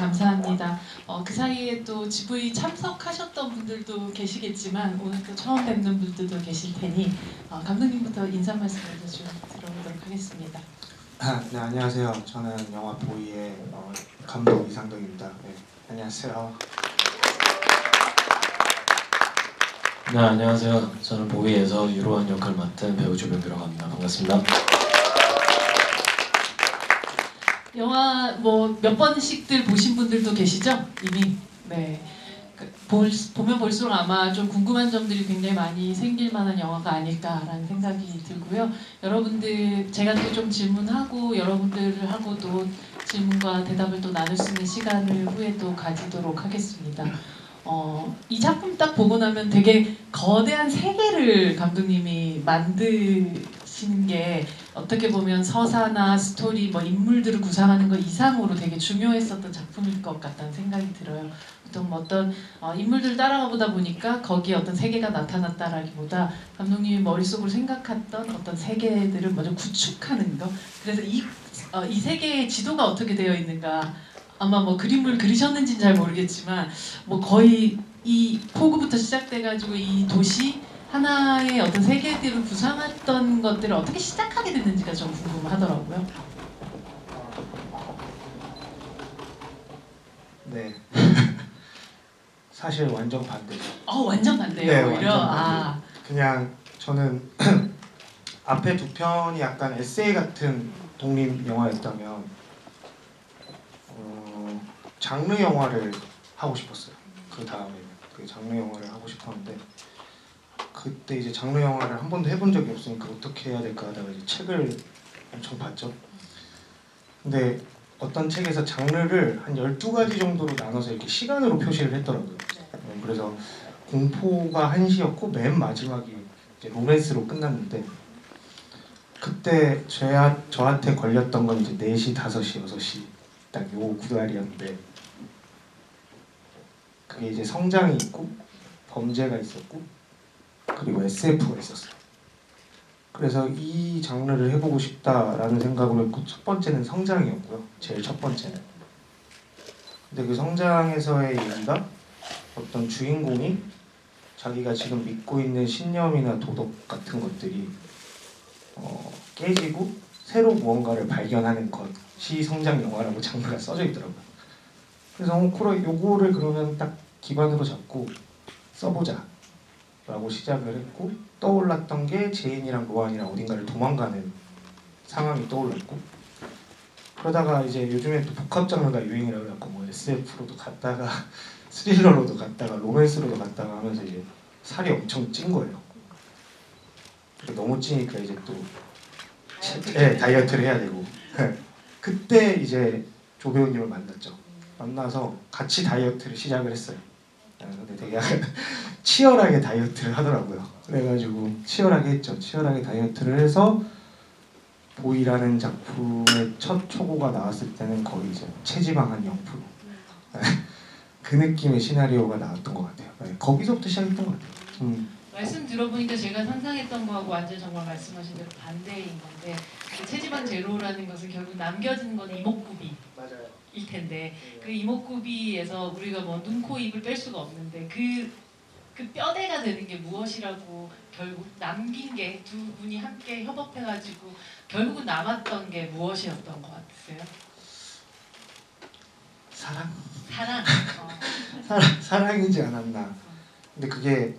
감사합니다. 그 사이에 또 GV 참석하셨던 분들도 계시겠지만 오늘 또 처음 뵙는 분들도 계실 테니 감독님부터 인사 말씀을 좀 들어보도록 하겠습니다. 네, 안녕하세요. 저는 영화 보이의 감독 이상덕입니다. 네, 안녕하세요. 네, 안녕하세요. 저는 보이에서 유로한 역할 맡은 배우 조병규라고 합니다. 반갑습니다. 영화 뭐 몇 번씩들 보신 분들도 계시죠? 이미. 네. 보면 볼수록 아마 좀 궁금한 점들이 굉장히 많이 생길 만한 영화가 아닐까라는 생각이 들고요. 여러분들 제가 또 좀 질문하고 여러분들하고도 질문과 대답을 또 나눌 수 있는 시간을 후에 또 가지도록 하겠습니다. 이 작품 딱 보고 나면 되게 거대한 세계를 감독님이 만드시는 게 어떻게 보면 서사나 스토리, 뭐 인물들을 구상하는 것 이상으로 되게 중요했었던 작품일 것 같다는 생각이 들어요. 보통 뭐 어떤 인물들을 따라가 보다 보니까 거기에 어떤 세계가 나타났다라기보다 감독님이 머릿속으로 생각했던 어떤 세계들을 먼저 구축하는 거. 그래서 이 세계의 지도가 어떻게 되어 있는가. 아마 뭐 그림을 그리셨는지는 잘 모르겠지만 뭐 거의 이 포구부터 시작돼가지고 이 도시 하나의 어떤 세계들을 구상했던 것들을 어떻게 시작하게 됐는지가 좀 궁금하더라고요. 네. 사실 완전 반대죠. 완전 반대예요. 네, 오히려. 완전 반대. 그냥 저는 앞에 두 편이 약간 에세이 같은 독립 영화였다면 장르 영화를 하고 싶었어요. 그 다음에 그 장르 영화를 하고 싶었는데 그때 이제 장르 영화를 한 번도 해본 적이 없으니까 어떻게 해야 될까 하다가 이제 책을 엄청 봤죠. 근데 어떤 책에서 장르를 한 12가지 정도로 나눠서 이렇게 시간으로 표시를 했더라고요. 그래서 공포가 1시였고 맨 마지막이 이제 로맨스로 끝났는데 그때 저한테 걸렸던 건 이제 4시, 5시, 6시 딱 요 구달이었는데 그게 이제 성장이 있고 범죄가 있었고 그리고 SF가 있었어요. 그래서 이 장르를 해보고 싶다라는 생각으로 했고 첫 번째는 성장이었고요. 제일 첫 번째는. 근데 그 성장에서의 얘기가 어떤 주인공이 자기가 지금 믿고 있는 신념이나 도덕 같은 것들이 깨지고 새로 무언가를 발견하는 것이 성장 영화라고 장르가 써져 있더라고요. 그래서 요거를 그러면 딱 기반으로 잡고 써보자 라고 시작을 했고 떠올랐던 게 제인이랑 로안이랑 어딘가를 도망가는 상황이 떠올랐고 그러다가 이제 요즘에 또 복합 장르가 유행이라고 해갖고 뭐 SF로도 갔다가 스릴러로도 갔다가 로맨스로도 갔다가 하면서 이제 살이 엄청 찐 거예요. 너무 찌니까 이제 또 다이어트를 해야 되고 그때 이제 조 배우님을 만났죠. 만나서 같이 다이어트를 시작을 했어요. 근데 되게 치열하게 다이어트를 하더라고요. 그래가지고 치열하게 했죠. 치열하게 다이어트를 해서 보이라는 작품의 첫 초고가 나왔을 때는 거의 이제 체지방 한 0%. 그 느낌의 시나리오가 나왔던 것 같아요. 거기서부터 시작했던 것 같아요. 말씀 들어보니까 제가 상상했던 거하고 완전 정말 말씀하신 대로 반대인 건데 그 체지방 제로라는 것은 결국 남겨진 건 이목구비. 맞아요. 일 텐데 그 이목구비에서 우리가 뭐 눈, 코, 입을 뺄 수가 없는데 그 뼈대가 되는 게 무엇이라고 결국 남긴 게 두 분이 함께 협업해가지고 결국은 남았던 게 무엇이었던 것 같으세요? 사랑? 사랑. 사랑이지 않았나. 근데 그게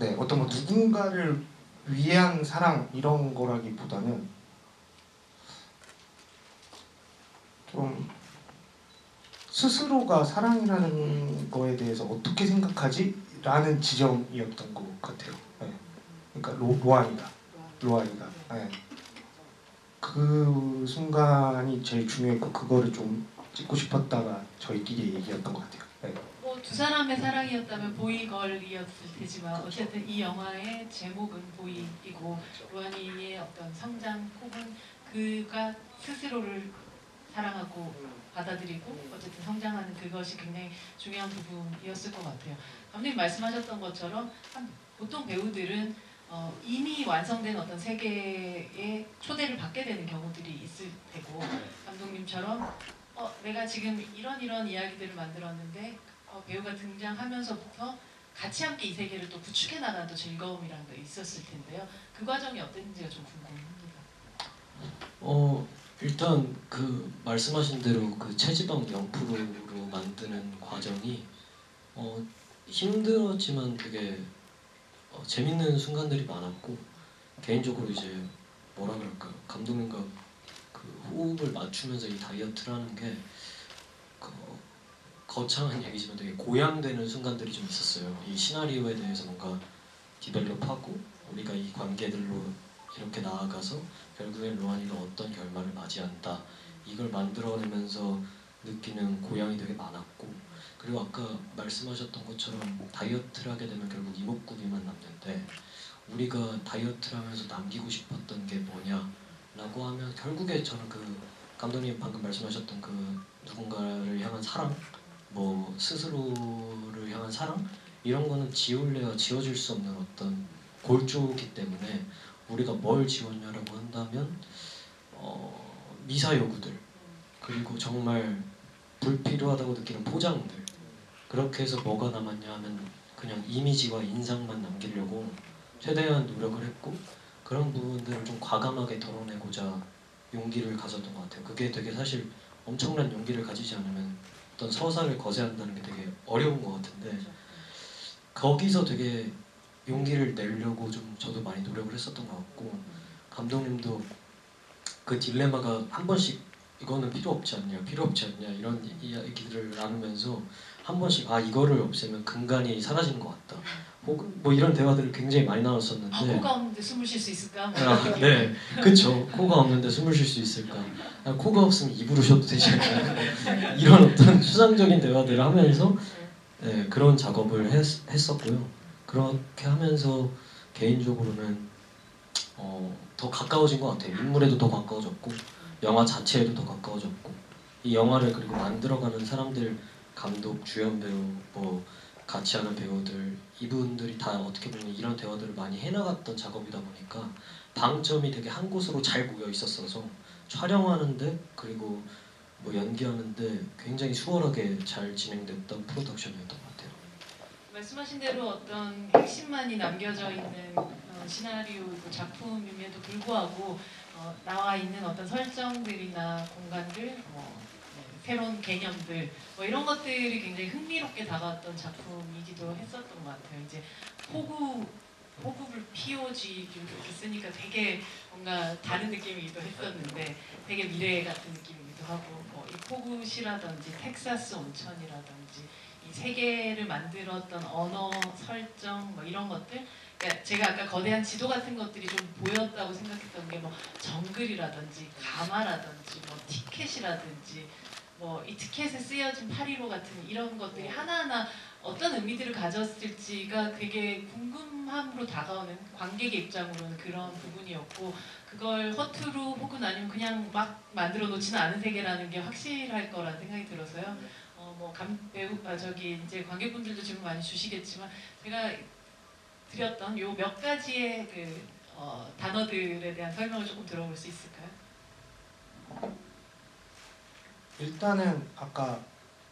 네, 어떤 뭐 누군가를 위한 사랑 이런 거라기보다는 좀 스스로가 사랑이라는 거에 대해서 어떻게 생각하지? 라는 지점이었던 것 같아요. 네. 그러니까 로아니가 네. 그 순간이 제일 중요했고 그거를 좀 찍고 싶었다가 저희끼리 얘기했던 것 같아요. 네. 두 사람의 사랑이었다면 보이걸이었을 테지만 어쨌든 이 영화의 제목은 보이이고 로아니의 어떤 성장 혹은 그가 스스로를 사랑하고 받아들이고 어쨌든 성장하는 그것이 굉장히 중요한 부분이었을 것 같아요. 감독님 말씀하셨던 것처럼 보통 배우들은 이미 완성된 어떤 세계에 초대를 받게 되는 경우들이 있을 테고 감독님처럼 내가 지금 이런 이야기들을 만들었는데 배우가 등장하면서부터 같이 함께 이 세계를 또 구축해 나가는 또 즐거움이라는 게 있었을 텐데요. 그 과정이 어땠는지가 좀 궁금합니다. 일단 그 말씀하신 대로 그 체지방 0%로 만드는 과정이 힘들었지만 되게 재밌는 순간들이 많았고 개인적으로 이제 뭐라 그럴까요? 감독님과 그 호흡을 맞추면서 이 다이어트라는 게 거창한 얘기지만 되게 고양되는 순간들이 좀 있었어요. 이 시나리오에 대해서 뭔가 디벨롭하고 우리가 이 관계들로 이렇게 나아가서 결국엔 로한이가 어떤 결말을 맞이한다 이걸 만들어내면서 느끼는 고향이 되게 많았고 그리고 아까 말씀하셨던 것처럼 다이어트를 하게 되면 결국 이목구비만 남는데 우리가 다이어트를 하면서 남기고 싶었던 게 뭐냐라고 하면 결국에 저는 그 감독님 방금 말씀하셨던 그 누군가를 향한 사랑 뭐 스스로를 향한 사랑 이런 거는 지울래야 지워질 수 없는 어떤 골조기 때문에 우리가 뭘 지웠냐라고 한다면 미사 여구들 그리고 정말 불필요하다고 느끼는 포장들 그렇게 해서 뭐가 남았냐 하면 그냥 이미지와 인상만 남기려고 최대한 노력을 했고 그런 부분들을 좀 과감하게 덜어내고자 용기를 가졌던 것 같아요. 그게 되게 사실 엄청난 용기를 가지지 않으면 어떤 서사를 거세한다는 게 되게 어려운 것 같은데 거기서 되게 용기를 내려고 좀 저도 많이 노력을 했었던 것 같고 감독님도 그 딜레마가 한 번씩 이거는 필요 없지 않냐 이런 이야기들을 나누면서 한 번씩 이거를 없애면 근간이 사라지는 것 같다 혹은 뭐 이런 대화들을 굉장히 많이 나눴었는데 코가 없는데 숨을 쉴 수 있을까? 네 그쵸 코가 없는데 숨을 쉴 수 있을까 코가 없으면 입으로 쉬어도 되지 않나 이런 어떤 추상적인 대화들을 하면서 네, 그런 작업을 했었고요. 그렇게 하면서 개인적으로는 더 가까워진 것 같아요. 인물에도 더 가까워졌고 영화 자체에도 더 가까워졌고 이 영화를 그리고 만들어가는 사람들 감독, 주연 배우, 뭐 같이 하는 배우들 이분들이 다 어떻게 보면 이런 대화들을 많이 해나갔던 작업이다 보니까 방점이 되게 한 곳으로 잘 모여 있었어서 촬영하는데 그리고 뭐 연기하는데 굉장히 수월하게 잘 진행됐던 프로덕션이었던 것 같아요. 말씀하신 대로 어떤 핵심만이 남겨져 있는 시나리오이고 작품임에도 불구하고 나와 있는 어떤 설정들이나 공간들, 새로운 개념들 뭐 이런 것들이 굉장히 흥미롭게 다가왔던 작품이기도 했었던 것 같아요. 이제 호국을 POG 이렇게 쓰니까 되게 뭔가 다른 느낌이기도 했었는데 되게 미래 같은 느낌이기도 하고 이 포굿이라든지 텍사스 온천이라든지 이 세계를 만들었던 언어 설정 뭐 이런 것들 그러니까 제가 아까 거대한 지도 같은 것들이 좀 보였다고 생각했던 게 뭐 정글이라든지 가마라든지 뭐 티켓이라든지 뭐 이 티켓에 쓰여진 815 같은 이런 것들이 하나하나 어떤 의미들을 가졌을지가 되게 궁금함으로 다가오는 관객의 입장으로는 그런 부분이었고 그걸 허투루 혹은 아니면 그냥 막 만들어 놓지는 않은 세계라는 게 확실할 거라는 생각이 들어서요. 배우 저기 이제 관객분들도 질문 많이 주시겠지만 제가 드렸던 요 몇 가지의 그 단어들에 대한 설명을 조금 들어볼 수 있을까요? 일단은 아까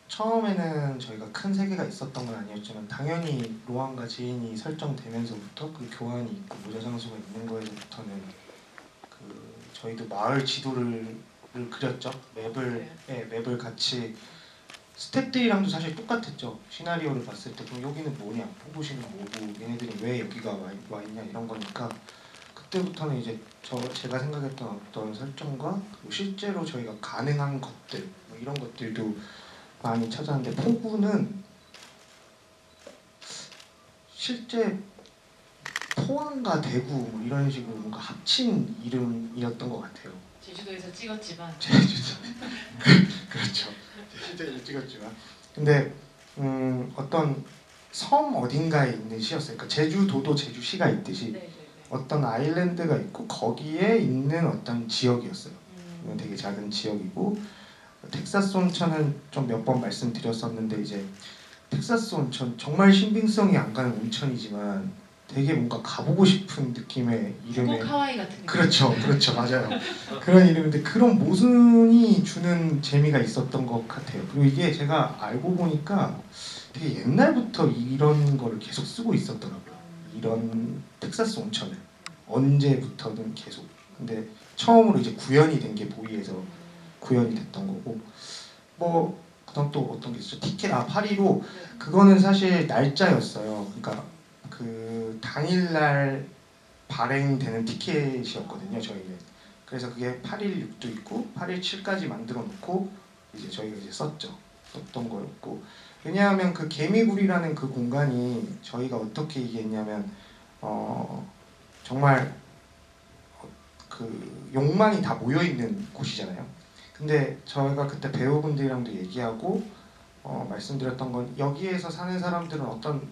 처음에는 저희가 큰 세계가 있었던 건 아니었지만 당연히 로한과 지인이 설정되면서부터 그 교환이 있고 모자 장소가 있는 거에서부터는 그 저희도 마을 지도를 그렸죠. 맵을 같이 스태프들이랑도 사실 똑같았죠. 시나리오를 봤을 때 그럼 여기는 뭐냐, 포고시는 뭐고, 얘네들이 왜 여기가 와 있냐 이런 거니까 그때부터는 이제 제가 생각했던 어떤 설정과 그리고 실제로 저희가 가능한 것들 뭐 이런 것들도 많이 찾았는데 포구는 실제 포항과 대구 뭐 이런 식으로 뭔가 합친 이름이었던 것 같아요. 제주도에서 찍었지만 제주도 그렇죠. 제주도에서 찍었지만 근데 어떤 섬 어딘가에 있는 시였어요. 그러니까 제주도도 제주시가 있듯이 어떤 아일랜드가 있고 거기에 있는 어떤 지역이었어요. 되게 작은 지역이고 텍사스 온천은 좀 몇 번 말씀드렸었는데 이제 텍사스 온천 정말 신빙성이 안 가는 온천이지만 되게 뭔가 가보고 싶은 느낌의 이름의 꼭 하와이 같은 느낌. 그렇죠 맞아요. 그런 이름인데 그런 모순이 주는 재미가 있었던 것 같아요. 그리고 이게 제가 알고 보니까 되게 옛날부터 이런 거를 계속 쓰고 있었더라고요. 이런 텍사스 온천을 언제부터든 계속. 근데 처음으로 이제 구현이 된 게 보이에서 구현이 됐던 거고, 뭐 그다음 또 어떤 게 있었죠? 티켓 8.15 그거는 사실 날짜였어요. 그러니까 그 당일날 발행되는 티켓이었거든요, 저희는. 그래서 그게 8.16도 있고 8.17까지 만들어 놓고 이제 저희가 이제 썼던 거였고, 왜냐하면 그 개미굴이라는 그 공간이 저희가 어떻게 얘기했냐면 정말 그 욕망이 다 모여 있는 곳이잖아요. 근데 저희가 그때 배우분들이랑도 얘기하고 말씀드렸던 건 여기에서 사는 사람들은 어떤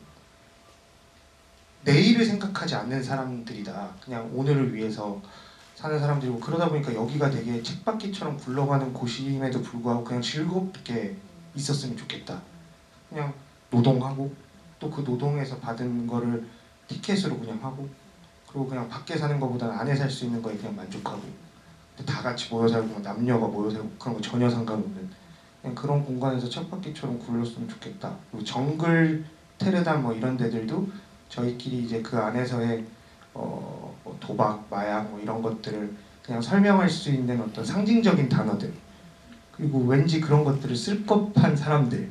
내일을 생각하지 않는 사람들이다. 그냥 오늘을 위해서 사는 사람들이고, 그러다 보니까 여기가 되게 쳇바퀴처럼 굴러가는 곳임에도 불구하고 그냥 즐겁게 있었으면 좋겠다. 그냥 노동하고 또 그 노동에서 받은 거를 티켓으로 그냥 하고, 그리고 그냥 밖에 사는 것보다는 안에 살 수 있는 거에 그냥 만족하고, 다 같이 모여 살고 남녀가 모여 살고 그런 거 전혀 상관없는 그냥 그런 공간에서 쳇바퀴처럼 굴렀으면 좋겠다. 그리고 정글 테르단 뭐 이런 데들도 저희끼리 이제 그 안에서의 뭐 도박, 마약 뭐 이런 것들을 그냥 설명할 수 있는 어떤 상징적인 단어들, 그리고 왠지 그런 것들을 쓸 법한 사람들이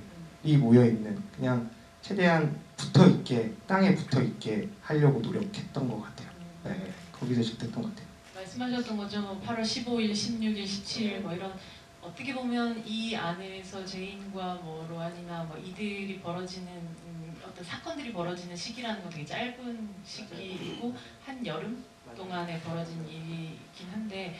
모여 있는, 그냥 최대한 붙어 있게, 땅에 붙어 있게 하려고 노력했던 것 같아요. 네, 거기서 시작했던 것 같아요. 말씀하셨던 것처럼 8월 15일, 16일, 17일 뭐 이런, 어떻게 보면 이 안에서 제인과 뭐 로안이나 뭐 이들이 벌어지는 어떤 사건들이 벌어지는 시기라는 건 되게 짧은 시기이고 한 여름 동안에 벌어진 일이긴 한데,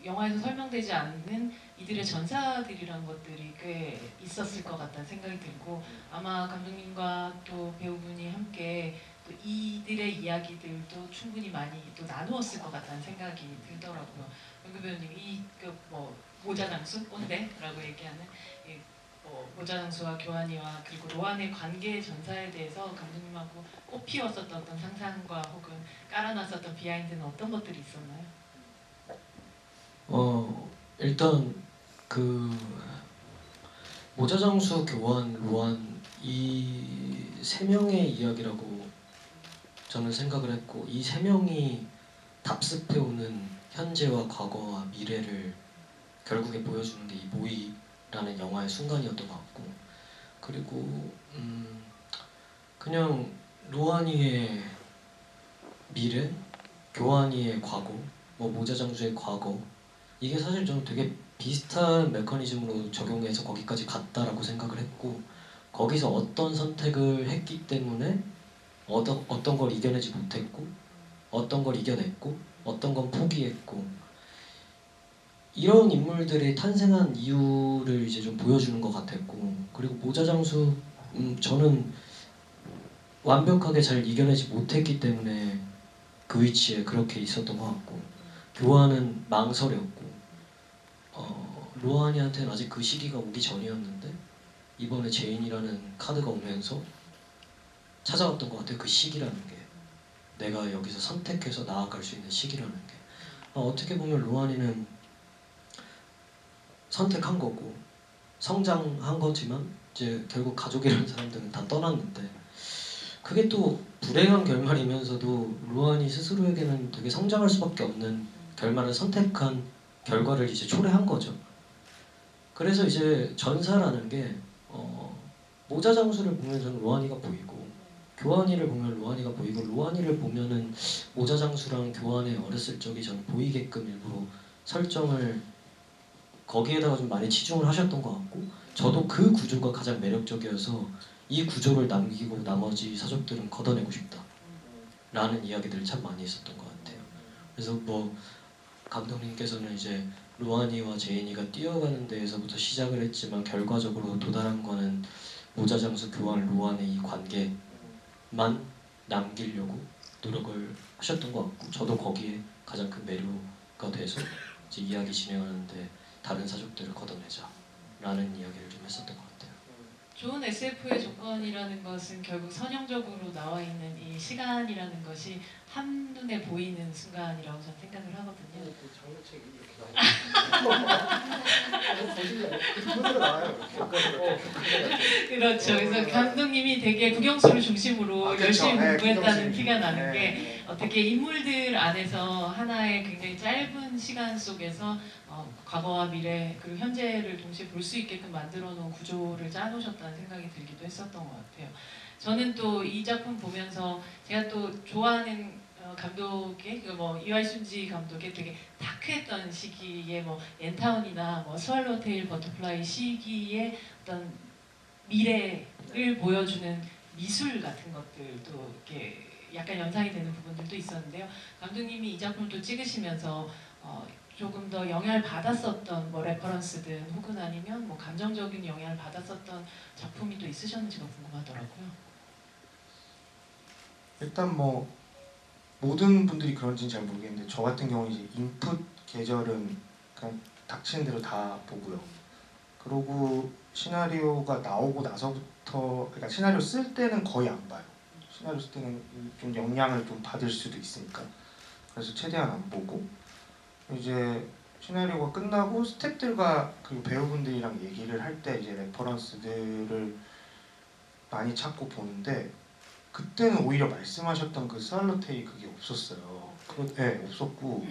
영화에서 설명되지 않는 이들의 전사들이란 것들이 꽤 있었을 것 같다는 생각이 들고, 아마 감독님과 또 배우분이 함께 또 이들의 이야기들도 충분히 많이 또 나누었을 것 같다는 생각이 들더라고요. 연구 배우님, 이뭐 모자장수 꼰대라고 얘기하는 모자장수와 교환이와 그리고 로안의 관계 전사에 대해서 감독님하고 꽃피웠었던 어떤 상상과 혹은 깔아놨었던 비하인드는 어떤 것들이 있었나요? 일단 그 모자장수, 교환, 로안 이 세 명의 이야기라고 저는 생각을 했고, 이 세 명이 답습해오는 현재와 과거와 미래를 결국에 보여주는 게 이 모이라는 영화의 순간이었던 것 같고, 그리고 그냥 로안이의 미래, 교환이의 과거, 뭐 모자장수의 과거, 이게 사실 저는 되게 비슷한 메커니즘으로 적용해서 거기까지 갔다라고 생각을 했고, 거기서 어떤 선택을 했기 때문에 어떤 걸 이겨내지 못했고, 어떤 걸 이겨냈고, 어떤 건 포기했고, 이런 인물들이 탄생한 이유를 이제 좀 보여주는 것 같았고, 그리고 모자장수 저는 완벽하게 잘 이겨내지 못했기 때문에 그 위치에 그렇게 있었던 것 같고, 교환은 망설였고, 로아니한테는 아직 그 시기가 오기 전이었는데 이번에 제인이라는 카드가 오면서 찾아왔던 것 같아요. 그 시기라는 게, 내가 여기서 선택해서 나아갈 수 있는 시기라는 게. 어떻게 보면 로아니는 선택한 거고 성장한 거지만 이제 결국 가족이라는 사람들은 다 떠났는데, 그게 또 불행한 결말이면서도 로안이 스스로에게는 되게 성장할 수밖에 없는 결말을 선택한 결과를 이제 초래한 거죠. 그래서 이제 전사라는 게 모자장수를 보면 저는 로안이가 보이고, 교환이를 보면 로안이가 보이고, 로안이를 보면은 모자장수랑 교환의 어렸을 적이 저는 보이게끔 일부러 설정을 거기에다가 좀 많이 치중을 하셨던 것 같고, 저도 그 구조가 가장 매력적이어서 이 구조를 남기고 나머지 사족들은 걷어내고 싶다 라는 이야기들을 참 많이 했었던 것 같아요. 그래서 뭐 감독님께서는 이제 로안이와 제인이가 뛰어가는 데에서부터 시작을 했지만 결과적으로 도달한 거는 모자장수, 교환, 로안의 이 관계만 남기려고 노력을 하셨던 것 같고, 저도 거기에 가장 큰 매료가 돼서 이제 이야기 진행하는데 다른 사족들을 걷어내자 라는 이야기를 좀 했었던 것 같아요. 좋은 SF의 조건이라는 것은 결국 선형적으로 나와 있는 이 시간이라는 것이 한눈에 보이는 순간이라고 저는 생각을 하거든요. 장르책이 이렇게 나와요. 그렇죠. 그래서 감독님이 되게 국영수를 중심으로 그렇죠. 열심히 네, 공부했다는 국영수. 티가 나는 네. 게 어떻게 인물들 안에서 하나의 굉장히 짧은 시간 속에서 과거와 미래 그리고 현재를 동시에 볼 수 있게끔 만들어 놓은 구조를 짜놓으셨다는 생각이 들기도 했었던 것 같아요. 저는 또 이 작품 보면서 제가 또 좋아하는 감독의 뭐 이와이순지 감독의 되게 다크했던 시기에 뭐 엔타운이나 뭐 스왈로테일 버터플라이 시기에 어떤 미래를 보여주는 미술 같은 것들도 이렇게 약간 연상이 되는 부분들도 있었는데요. 감독님이 이 작품을 또 찍으시면서 조금 더 영향을 받았었던 뭐 레퍼런스든 혹은 아니면 뭐 감정적인 영향을 받았었던 작품이 또 있으셨는지가 궁금하더라고요. 일단 뭐 모든 분들이 그런지는 잘 모르겠는데 저 같은 경우는 이제 인풋 계절은 그냥 닥치는 대로 다 보고요. 그리고 시나리오가 나오고 나서부터 그러니까 시나리오 쓸 때는 거의 안 봐요. 시나리오 쓸 때는 좀 영향을 좀 받을 수도 있으니까 그래서 최대한 안 보고 이제 시나리오가 끝나고 스태프들과 그리고 배우분들이랑 얘기를 할 때 이제 레퍼런스들을 많이 찾고 보는데 그때는 오히려 말씀하셨던 그 스왈로테이 그게 없었어요. 네, 없었고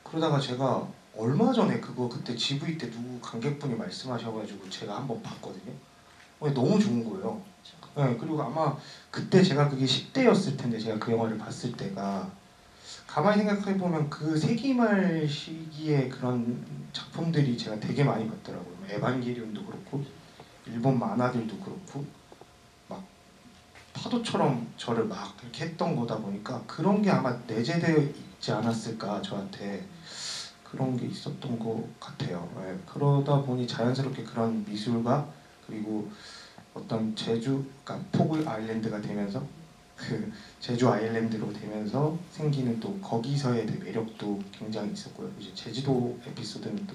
그러다가 제가 얼마 전에 그거 그때 GV 때 누구 관객분이 말씀하셔가지고 제가 한번 봤거든요. 너무 좋은 거예요. 네, 그리고 아마 그때 제가 그게 10대였을 텐데 제가 그 영화를 봤을 때가 가만히 생각해보면 그 세기말 시기에 그런 작품들이 제가 되게 많이 봤더라고요. 에반게리온도 그렇고 일본 만화들도 그렇고 막 파도처럼 저를 막 이렇게 했던 거다 보니까 그런 게 아마 내재되어 있지 않았을까 저한테 그런 게 있었던 것 같아요. 네, 그러다 보니 자연스럽게 그런 미술과 그리고 어떤 제주, 그러니까 포구 아일랜드가 되면서 그 제주 아일랜드로 되면서 생기는 또 거기서의 매력도 굉장히 있었고요. 이제 제주도 에피소드는 또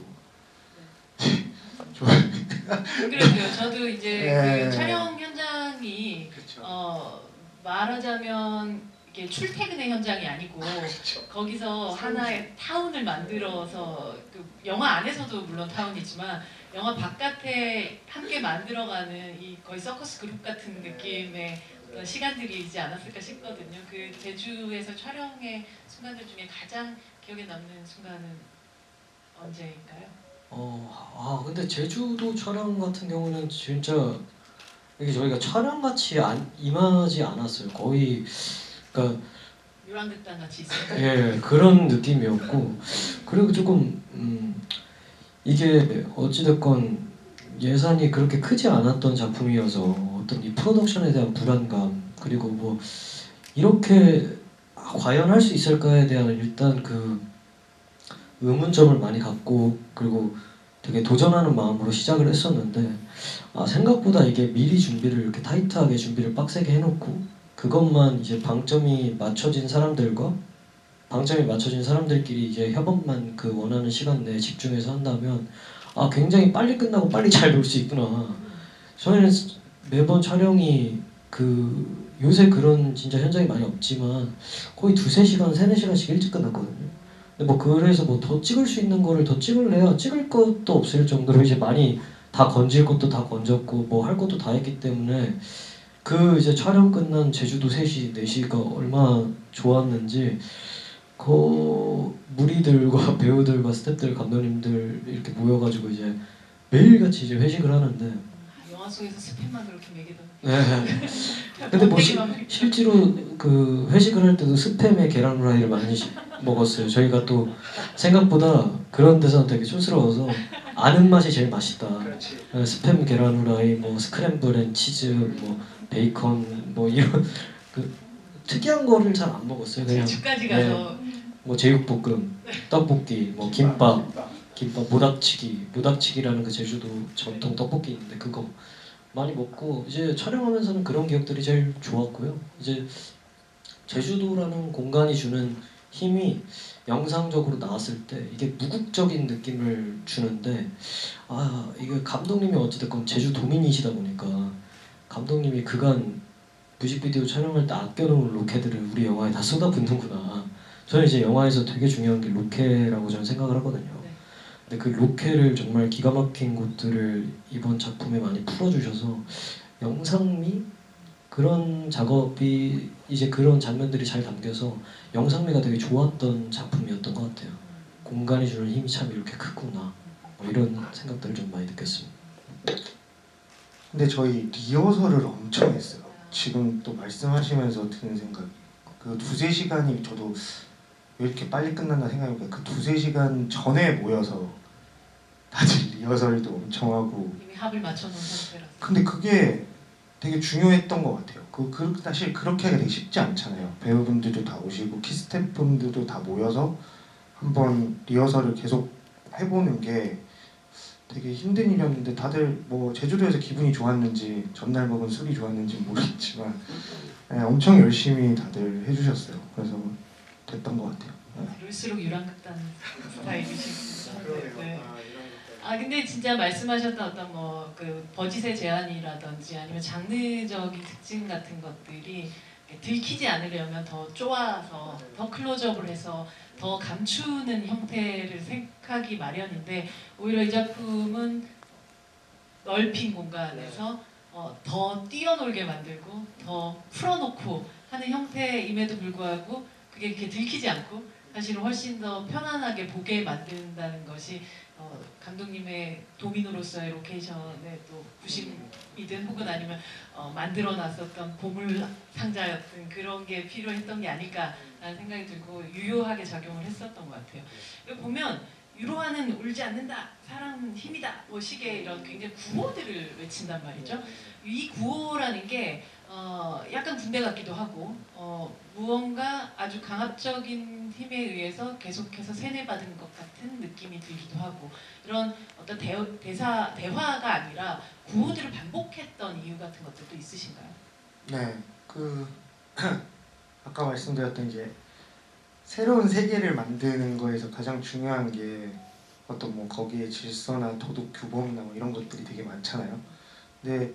그러게요. 저도 이제 네. 그 촬영 현장이 그렇죠. 말하자면 이게 출퇴근의 현장이 아니고 그렇죠. 거기서 하나의 타운을 만들어서 그 영화 안에서도 물론 타운이지만 영화 바깥에 함께 만들어가는 이 거의 서커스 그룹 같은 느낌의 어떤 시간들이지 않았을까 싶거든요. 그 제주에서 촬영의 순간들 중에 가장 기억에 남는 순간은 언제인가요? 근데 제주도 촬영 같은 경우는 진짜 이게 저희가 촬영같이 임하지 않았어요. 거의 그러니까 유랑극단 같이 있어요. 예 그런 느낌이었고 그리고 조금 이게 어찌됐건 예산이 그렇게 크지 않았던 작품이어서 어떤 이 프로덕션에 대한 불안감 그리고 뭐 이렇게 과연 할 수 있을까에 대한 일단 그 의문점을 많이 갖고 그리고 되게 도전하는 마음으로 시작을 했었는데 생각보다 이게 미리 준비를 이렇게 타이트하게 준비를 빡세게 해놓고 그것만 이제 방점이 맞춰진 사람들끼리 이제 협업만 그 원하는 시간 내에 집중해서 한다면 굉장히 빨리 끝나고 빨리 잘 놀 수 있구나. 저희는 매번 촬영이 그 요새 그런 진짜 현장이 많이 없지만 거의 2-3시간, 3-4시간씩 일찍 끝났거든요. 근데 뭐 그래서 뭐 더 찍을 수 있는 거를 더 찍을래야 찍을 것도 없을 정도로 이제 많이 다 건질 것도 다 건졌고 뭐 할 것도 다 했기 때문에 그 이제 촬영 끝난 제주도 3시, 4시가 얼마나 좋았는지 그 무리들과 배우들과 스태프들, 감독님들 이렇게 모여가지고 이제 매일같이 이제 회식을 하는데 영화 속에서 스팸만 그렇게 먹이던. 네. 근데 뭐 실제로 그 회식을 할 때도 스팸에 계란 후라이를 많이 먹었어요. 저희가 또 생각보다 그런 데서는 되게 촌스러워서 아는 맛이 제일 맛있다. 스팸 계란 후라이, 뭐 스크램블 앤 치즈, 뭐 베이컨, 뭐 이런 그 특이한 거를 잘 안 먹었어요. 그냥 제주까지 가서 뭐 제육볶음, 떡볶이, 뭐 김밥 모닥치기라는 그 제주도 전통 떡볶이 있는데 그거 많이 먹고 이제 촬영하면서는 그런 기억들이 제일 좋았고요. 이제 제주도라는 공간이 주는 힘이 영상적으로 나왔을 때 이게 무국적인 느낌을 주는데 이게 감독님이 어찌됐건 제주도민이시다 보니까 감독님이 그간 뮤직비디오 촬영할 때 아껴놓은 로케들을 우리 영화에 다 쏟아붓는구나. 저는 이제 영화에서 되게 중요한 게 로케라고 저는 생각을 하거든요. 네. 근데 그 로케를 정말 기가 막힌 곳들을 이번 작품에 많이 풀어주셔서 영상미 그런 작업이 이제 그런 장면들이 잘 담겨서 영상미가 되게 좋았던 작품이었던 것 같아요. 공간이 주는 힘이 참 이렇게 크구나. 뭐 이런 생각들을 좀 많이 느꼈습니다. 근데 저희 리허설을 엄청 했어요. 지금 또 말씀하시면서 드는 생각이 그 2~3시간이 저도 왜 이렇게 빨리 끝났나 생각해보니까 그 2~3시간 전에 모여서 다들 리허설도 엄청 하고 이미 합을 맞춰놓은 상태라서. 근데 그게 되게 중요했던 것 같아요. 사실 그렇게 하기가 되게 쉽지 않잖아요. 배우분들도 다 오시고 키스태프분들도 다 모여서 한번 리허설을 계속 해보는 게 되게 힘든 일이었는데 다들 뭐 제주도에서 기분이 좋았는지 전날 먹은 술이 좋았는지 모르겠지만 엄청 열심히 다들 해주셨어요. 그래서 됐던 것 같아요. 그럴수록 유랑극단 스타일이시군요. 네. 아 근데 진짜 말씀하셨던 어떤 뭐 그 버짓의 제안이라든지 아니면 장르적인 특징 같은 것들이 들키지 않으려면 더 쪼아서 더 클로즈업을 해서 더 감추는 형태를 생각하기 마련인데 오히려 이 작품은 넓힌 공간에서 더 뛰어놀게 만들고 더 풀어놓고 하는 형태임에도 불구하고 그게 이렇게 들키지 않고 사실은 훨씬 더 편안하게 보게 만든다는 것이 감독님의 도민으로서의 로케이션의 또 부심이든 혹은 아니면 만들어놨었던 보물 상자였던 그런 게 필요했던 게 아닐까라는 생각이 들고 유효하게 작용을 했었던 것 같아요. 보면 유로아는 울지 않는다, 사랑은 힘이다, 뭐 식의 이런 굉장히 구호들을 외친단 말이죠. 이 구호라는 게 약간 군대 같기도 하고 무언가 아주 강압적인 힘에 의해서 계속해서 세뇌받은 것 같은 느낌이 들기도 하고 이런 어떤 대화가 아니라 구호들을 반복했던 이유 같은 것들도 있으신가요? 네, 아까 말씀드렸던 이제 새로운 세계를 만드는 거에서 가장 중요한 게 어떤 뭐 거기에 질서나 도덕 규범이나 뭐 이런 것들이 되게 많잖아요. 근데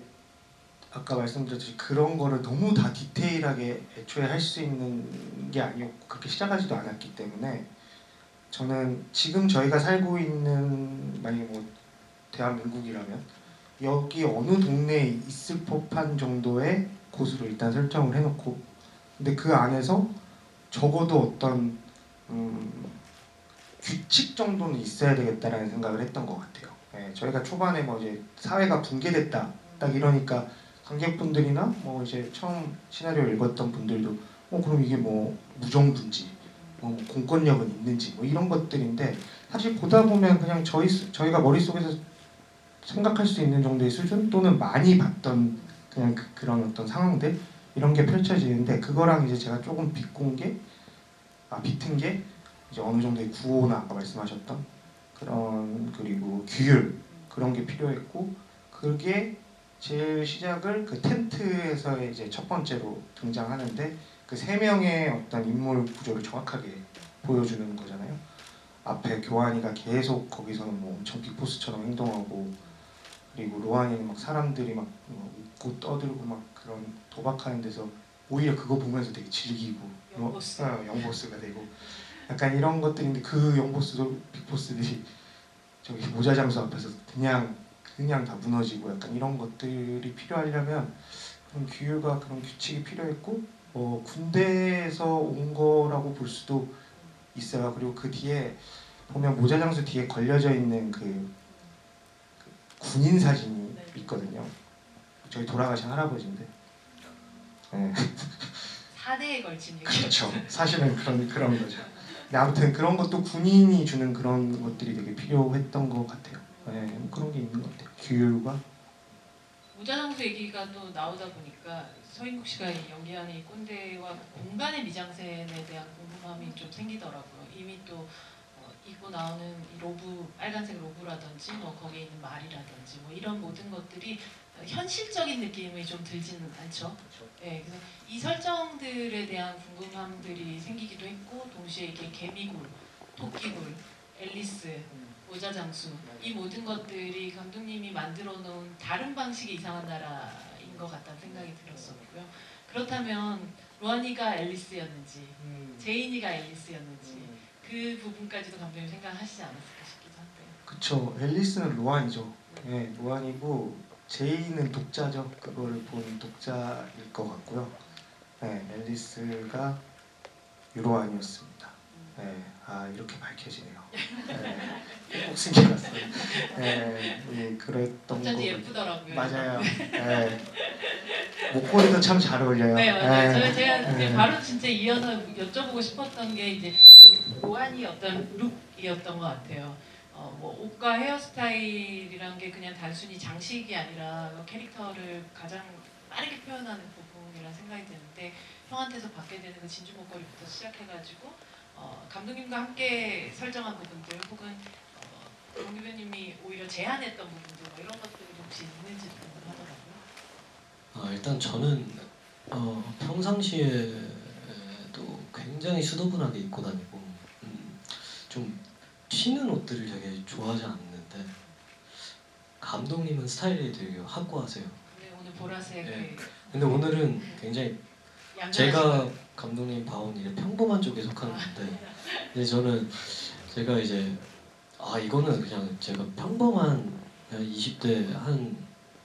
아까 말씀드렸듯이 그런 거를 너무 다 디테일하게 애초에 할 수 있는 게 아니었고 그렇게 시작하지도 않았기 때문에 저는 지금 저희가 살고 있는 만약에 뭐 대한민국이라면 여기 어느 동네에 있을 법한 정도의 곳으로 일단 설정을 해놓고 근데 그 안에서 적어도 어떤 규칙 정도는 있어야 되겠다라는 생각을 했던 것 같아요. 예, 저희가 초반에 뭐 이제 사회가 붕괴됐다 딱 이러니까 관객분들이나 뭐 이제 처음 시나리오 읽었던 분들도 그럼 이게 뭐 무정부인지 뭐 공권력은 있는지 뭐 이런 것들인데 사실 보다 보면 그냥 저희가 머릿속에서 생각할 수 있는 정도의 수준 또는 많이 봤던 그냥 그런 어떤 상황들 이런 게 펼쳐지는데 그거랑 이제 제가 조금 비튼 게 이제 어느 정도의 구호나 아까 말씀하셨던 그런 그리고 규율 그런 게 필요했고 그게 제일 시작을 그 텐트에서 이제 첫 번째로 등장하는데 그 세 명의 어떤 인물 구조를 정확하게 보여주는 거잖아요. 앞에 교환이가 계속 거기서는 뭐 엄청 빅보스처럼 행동하고 그리고 로한이는 막 사람들이 막 웃고 떠들고 막 그런 도박하는 데서 오히려 그거 보면서 되게 즐기고 영보스. 영보스가 되고 약간 이런 것들인데 그 영보스도 빅보스들이 저기 모자 장수 앞에서 그냥 다 무너지고 약간 이런 것들이 필요하려면 그런 규율과 그런 규칙이 필요했고 군대에서 온 거라고 볼 수도 있어요. 그리고 그 뒤에 보면 모자 장수 뒤에 걸려져 있는 그 군인 사진이 있거든요. 저희 돌아가신 할아버지인데. 네. 4대에 걸친 얘기. 그렇죠. 사실은 그런 거죠. 근데 아무튼 그런 것도 군인이 주는 그런 것들이 되게 필요했던 것 같아요. 네, 그런 게 있는 것 같아요. 규율과 모자장수 얘기가 또 나오다 보니까 서인국 씨가 연기하는 이 꼰대와 공간의 미장센에 대한 궁금함이 좀 생기더라고요. 이미 또 입고 나오는 이 로브, 빨간색 로브라든지 뭐 거기에 있는 말이라든지 뭐 이런 모든 것들이 현실적인 느낌이 좀 들지는 않죠. 네, 그래서 이 설정들에 대한 궁금함들이 생기기도 했고 동시에 이게 개미굴, 토끼굴, 앨리스, 모자장수 이 모든 것들이 감독님이 만들어 놓은 다른 방식의 이상한 나라인 것 같다는 생각이 들었었고요. 그렇다면 로아니가 앨리스였는지 제인이가 앨리스였는지 그 부분까지도 감독님 생각하시지 않았을까 싶기도 한데요. 그쵸. 앨리스는 로안이죠. 네, 로안이고 제이는 독자죠. 그거를 본 독자일 것 같고요. 네, 앨리스가 유로안이었습니다. 네, 아 이렇게 밝혀지네요. 네, 꼭 숨겨놨어요. 네, 예, 그랬던 독자도 거 예쁘더라고요. 맞아요. 네, 목걸이도 참 잘 어울려요. 네, 맞아요. 네, 제가 이제 네. 바로 진짜 이어서 여쭤보고 싶었던 게 이제 로안이 어떤 룩이었던 것 같아요. 뭐 옷과 헤어스타일이란 게 그냥 단순히 장식이 아니라 캐릭터를 가장 빠르게 표현하는 부분이라 생각이 드는데 형한테서 받게 되는 그 진주 목걸이부터 시작해가지고 감독님과 함께 설정한 부분들 혹은 정규배님이 오히려 제안했던 부분들 뭐 이런 것들이 혹시 있는지 궁금하더라고요. 일단 저는 평상시에도 굉장히 수도분하게 입고 다니고 좀 튀는 옷들을 되게 좋아하지 않는데 감독님은 스타일이 되게 확고하세요. 네, 오늘 보라색 네. 근데 오늘은 굉장히 제가 감독님 봐온 이제 평범한 쪽에 속하는 건데 근데 저는 제가 이제 이거는 그냥 제가 평범한 20대 한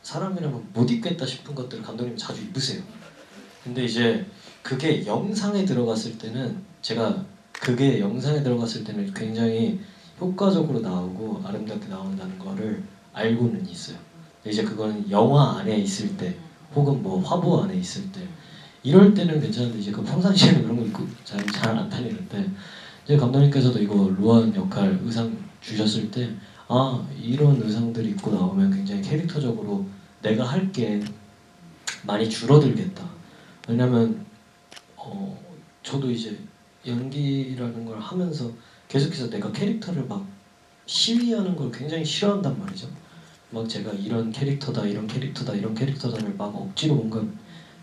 사람이라면 못 입겠다 싶은 것들을 감독님 자주 입으세요. 근데 이제 그게 영상에 들어갔을 때는 굉장히 효과적으로 나오고 아름답게 나온다는 거를 알고는 있어요. 근데 이제 그거는 영화 안에 있을 때 혹은 뭐 화보 안에 있을 때 이럴 때는 괜찮은데 이제 그 평상시에는 그런 거 입고 잘 안 다니는데 이제 감독님께서도 이거 로안 역할 의상 주셨을 때 이런 의상들이 입고 나오면 굉장히 캐릭터적으로 내가 할 게 많이 줄어들겠다. 왜냐면 저도 이제 연기라는 걸 하면서 계속해서 내가 캐릭터를 막 시위하는 걸 굉장히 싫어한단 말이죠. 막 제가 이런 캐릭터다, 이런 캐릭터다, 이런 캐릭터다를 막 억지로 뭔가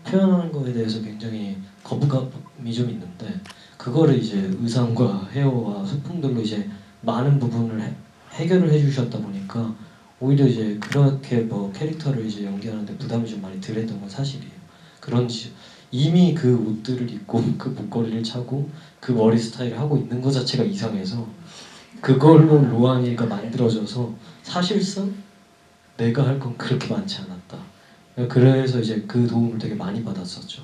표현하는 거에 대해서 굉장히 거부감이 좀 있는데 그거를 이제 의상과 헤어와 소품들로 이제 많은 부분을 해결을 해주셨다 보니까 오히려 이제 그렇게 뭐 캐릭터를 이제 연기하는데 부담이 좀 많이 덜했던 건 사실이에요. 그런지 이미 그 옷들을 입고 그 목걸이를 차고 그 머리 스타일을 하고 있는 것 자체가 이상해서 그걸로 로안이가 만들어져서 사실상 내가 할 건 그렇게 많지 않았다. 그래서 이제 그 도움을 되게 많이 받았었죠.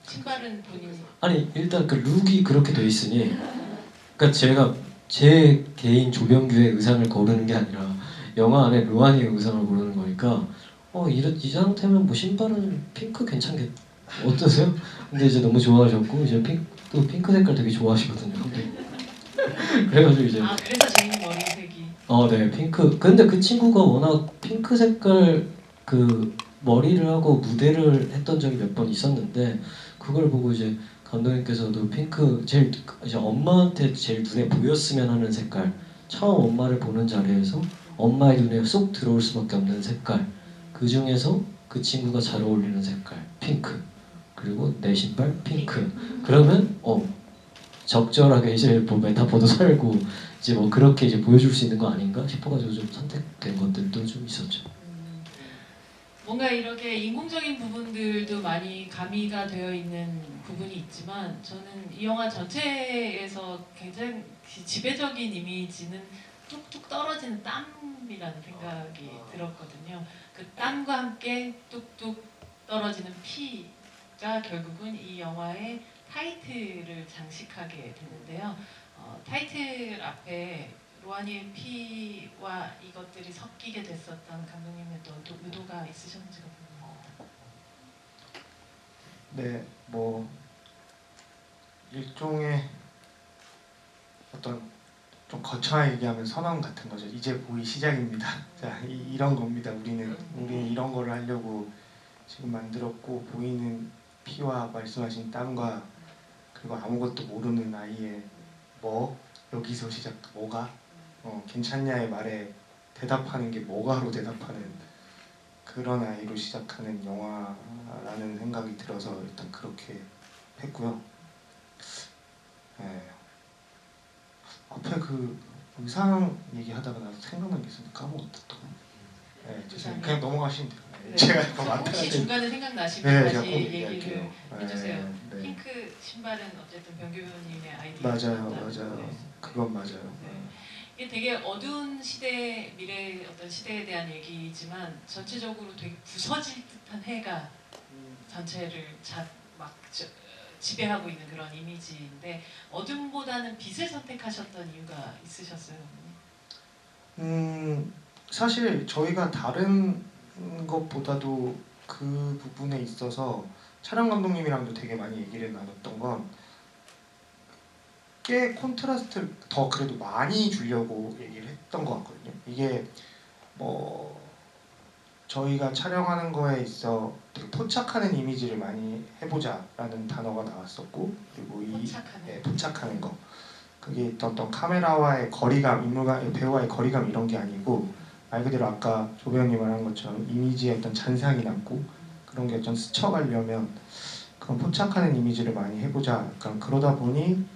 신발은 본인이 아니 일단 그 룩이 그렇게 돼 있으니 그러니까 제가 제 개인 조병규의 의상을 고르는 게 아니라 영화 안에 로안이의 의상을 고르는 거니까 이 상태면 뭐 신발은 핑크 괜찮겠 어떠세요? 근데 이제 너무 좋아하셨고 이제 또 핑크 색깔 되게 좋아하시거든요. 그래가지고 이제 그래서 제인이 머리색이 네 핑크. 근데 그 친구가 워낙 핑크 색깔 그 머리를 하고 무대를 했던 적이 몇 번 있었는데 그걸 보고 이제 감독님께서도 핑크 제일 이제 엄마한테 제일 눈에 보였으면 하는 색깔 처음 엄마를 보는 자리에서 엄마의 눈에 쏙 들어올 수밖에 없는 색깔 그 중에서 그 친구가 잘 어울리는 색깔 핑크 그리고 내 신발 핑크 그러면 적절하게 이제 뭐 메타포도 살고 이제 뭐 그렇게 이제 보여줄 수 있는 거 아닌가 싶어가지고 좀 선택된 것들도 좀 있었죠. 뭔가 이렇게 인공적인 부분들도 많이 가미가 되어 있는 부분이 있지만 저는 이 영화 전체에서 굉장히 지배적인 이미지는 뚝뚝 떨어지는 땀이라는 생각이 들었거든요. 그 땀과 함께 뚝뚝 떨어지는 피가 결국은 이 영화의 타이틀을 장식하게 되는데요. 타이틀 앞에 로안이의 피와 이것들이 섞이게 됐었던 감독님의 또 의도가 있으셨는지가 궁금합니다. 네, 뭐 일종의 어떤 좀 거창하게 얘기하면 선언 같은 거죠. 이제 보이 시작입니다. 자, 이런 겁니다. 우리는 이런 거를 하려고 지금 만들었고 보이는 피와 말씀하신 땀과 그리고 아무것도 모르는 아이의 여기서 시작 뭐가 괜찮냐의 말에 대답하는 게 뭐가로 대답하는 그런 아이로 시작하는 영화라는 생각이 들어서 일단 그렇게 했고요. 네. 앞에 그 의상 얘기하다가 나도 생각난 게 있었는데 까먹었다 또. 네, 죄송해요. 이상해요. 그냥 넘어가시면 돼요. 네. 네. 제가 더 혹시 많다는데. 중간에 생각나시면 네, 다시 제가 꼭 얘기를 얘기할게요. 해주세요. 네. 핑크 신발은 어쨌든 병규님의 아이디어. 맞아요, 맞아요. 그건 맞아요. 네. 이게 되게 어두운 시대, 미래 어떤 시대에 대한 얘기지만 전체적으로 되게 부서질 듯한 해가 전체를 지배하고 있는 그런 이미지인데 어둠보다는 빛을 선택하셨던 이유가 있으셨어요? 사실 저희가 다른 것보다도 그 부분에 있어서 촬영 감독님이랑도 되게 많이 얘기를 나눴던 건 꽤 콘트라스트를 더 그래도 많이 주려고 얘기를 했던 것 같거든요. 이게 뭐 저희가 촬영하는 거에 있어 되게 포착하는 이미지를 많이 해보자라는 단어가 나왔었고, 그리고 포착하는 거, 그게 어떤 카메라와의 거리감, 인물과 배우와의 거리감 이런 게 아니고 말 그대로 아까 조 배우님 말한 것처럼 이미지에 어떤 잔상이 남고 그런 게 좀 스쳐가려면 그런 포착하는 이미지를 많이 해보자. 약간 그러다 보니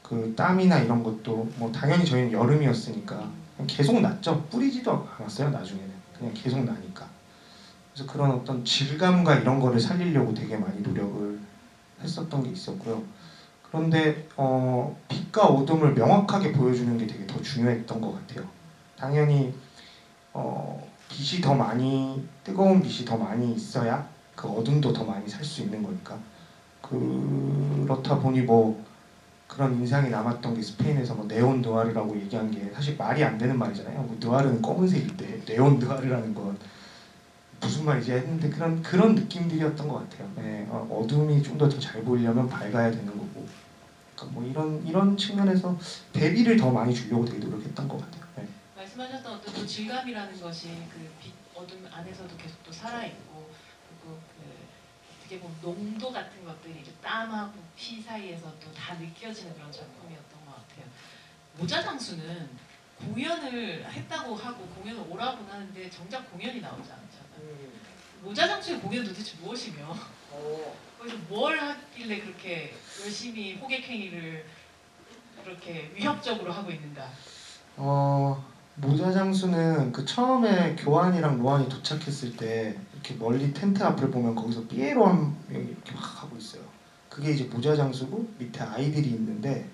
그 땀이나 이런 것도 뭐 당연히 저희는 여름이었으니까 그냥 계속 났죠. 뿌리지도 않았어요. 나중에는 그냥 계속 나니까. 그래서 그런 어떤 질감과 이런 거를 살리려고 되게 많이 노력을 했었던 게 있었고요. 그런데 빛과 어둠을 명확하게 보여주는 게 되게 더 중요했던 것 같아요. 당연히 빛이 더 많이, 뜨거운 빛이 더 많이 있어야 그 어둠도 더 많이 살 수 있는 거니까. 그렇다 보니 뭐 그런 인상이 남았던 게 스페인에서 뭐 네온 느와르라고 얘기한 게 사실 말이 안 되는 말이잖아요. 뭐 느와르는 검은색일 때 네온 느와르라는 건 무슨 말이지 했는데 그런 느낌들이었던 것 같아요. 네, 어둠이 좀 더 잘 보이려면 밝아야 되는 거고. 그러니까 뭐 이런 측면에서 대비를 더 많이 주려고 되게 노력했던 것 같아요. 네. 말씀하셨던 어떤 또 질감이라는 것이 그 빛 어둠 안에서도 계속 또 살아 있고 그리고 그 어떻게 보면 농도 같은 것들이 이제 땀하고 피 사이에서 또 다 느껴지는 그런 작품이었던 것 같아요. 모자장수는 공연을 했다고 하고 공연을 오라고는 하는데 정작 공연이 나오지 않잖아요. 모자장수의 공연은 도대체 무엇이며 거기서 뭘 하길래 그렇게 열심히 호객행위를 그렇게 위협적으로 하고 있는가? 모자장수는 그 처음에 교환이랑 로안이 도착했을 때 이렇게 멀리 텐트 앞을 보면 거기서 삐에로 한 명이 이렇게 막 하고 있어요. 그게 이제 모자장수고 밑에 아이들이 있는데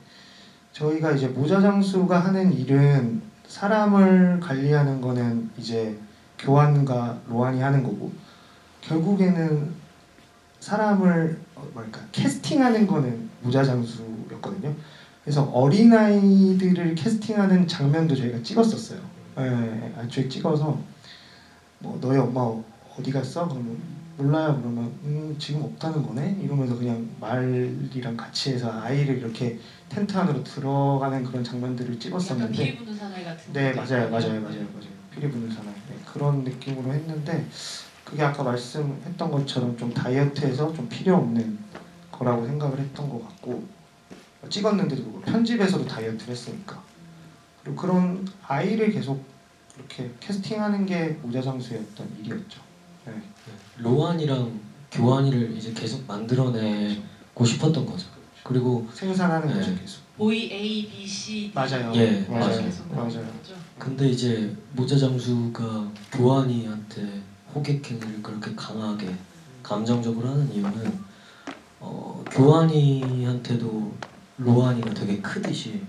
저희가 이제 모자장수가 하는 일은 사람을 관리하는 거는 이제 교환과 로안이 하는 거고 결국에는 사람을 캐스팅하는 거는 모자장수였거든요. 그래서 어린아이들을 캐스팅하는 장면도 저희가 찍었었어요. 저희 찍어서 뭐 너희 엄마 어디 갔어? 그러면 몰라요. 그러면 지금 없다는 거네? 이러면서 그냥 말이랑 같이 해서 아이를 이렇게 텐트 안으로 들어가는 그런 장면들을 약간 찍었었는데 피리 부는 사나이 같은. 네 맞아요. 피리 부는 사나이 그런 느낌으로 했는데 그게 아까 말씀했던 것처럼 좀 다이어트해서 좀 필요 없는 거라고 생각을 했던 것 같고 찍었는데도 그렇고 편집에서도 다이어트를 했으니까 그리고 그런 아이를 계속 이렇게 캐스팅하는 게 모자장수였던 일이었죠. 네. 로안이랑 교환이를 이제 계속 만들어내고 싶었던 거죠. 그리고 생산하는 네. 거죠 계속. 보이 A, B, C, D 맞아요. 예, 맞아요. 계속 맞아요. 나오는 거죠? 근데 이제 모자장수가 교환이한테 호객행위를 그렇게 강하게 감정적으로 하는 이유는 교환이한테도 로안이가 되게 크듯이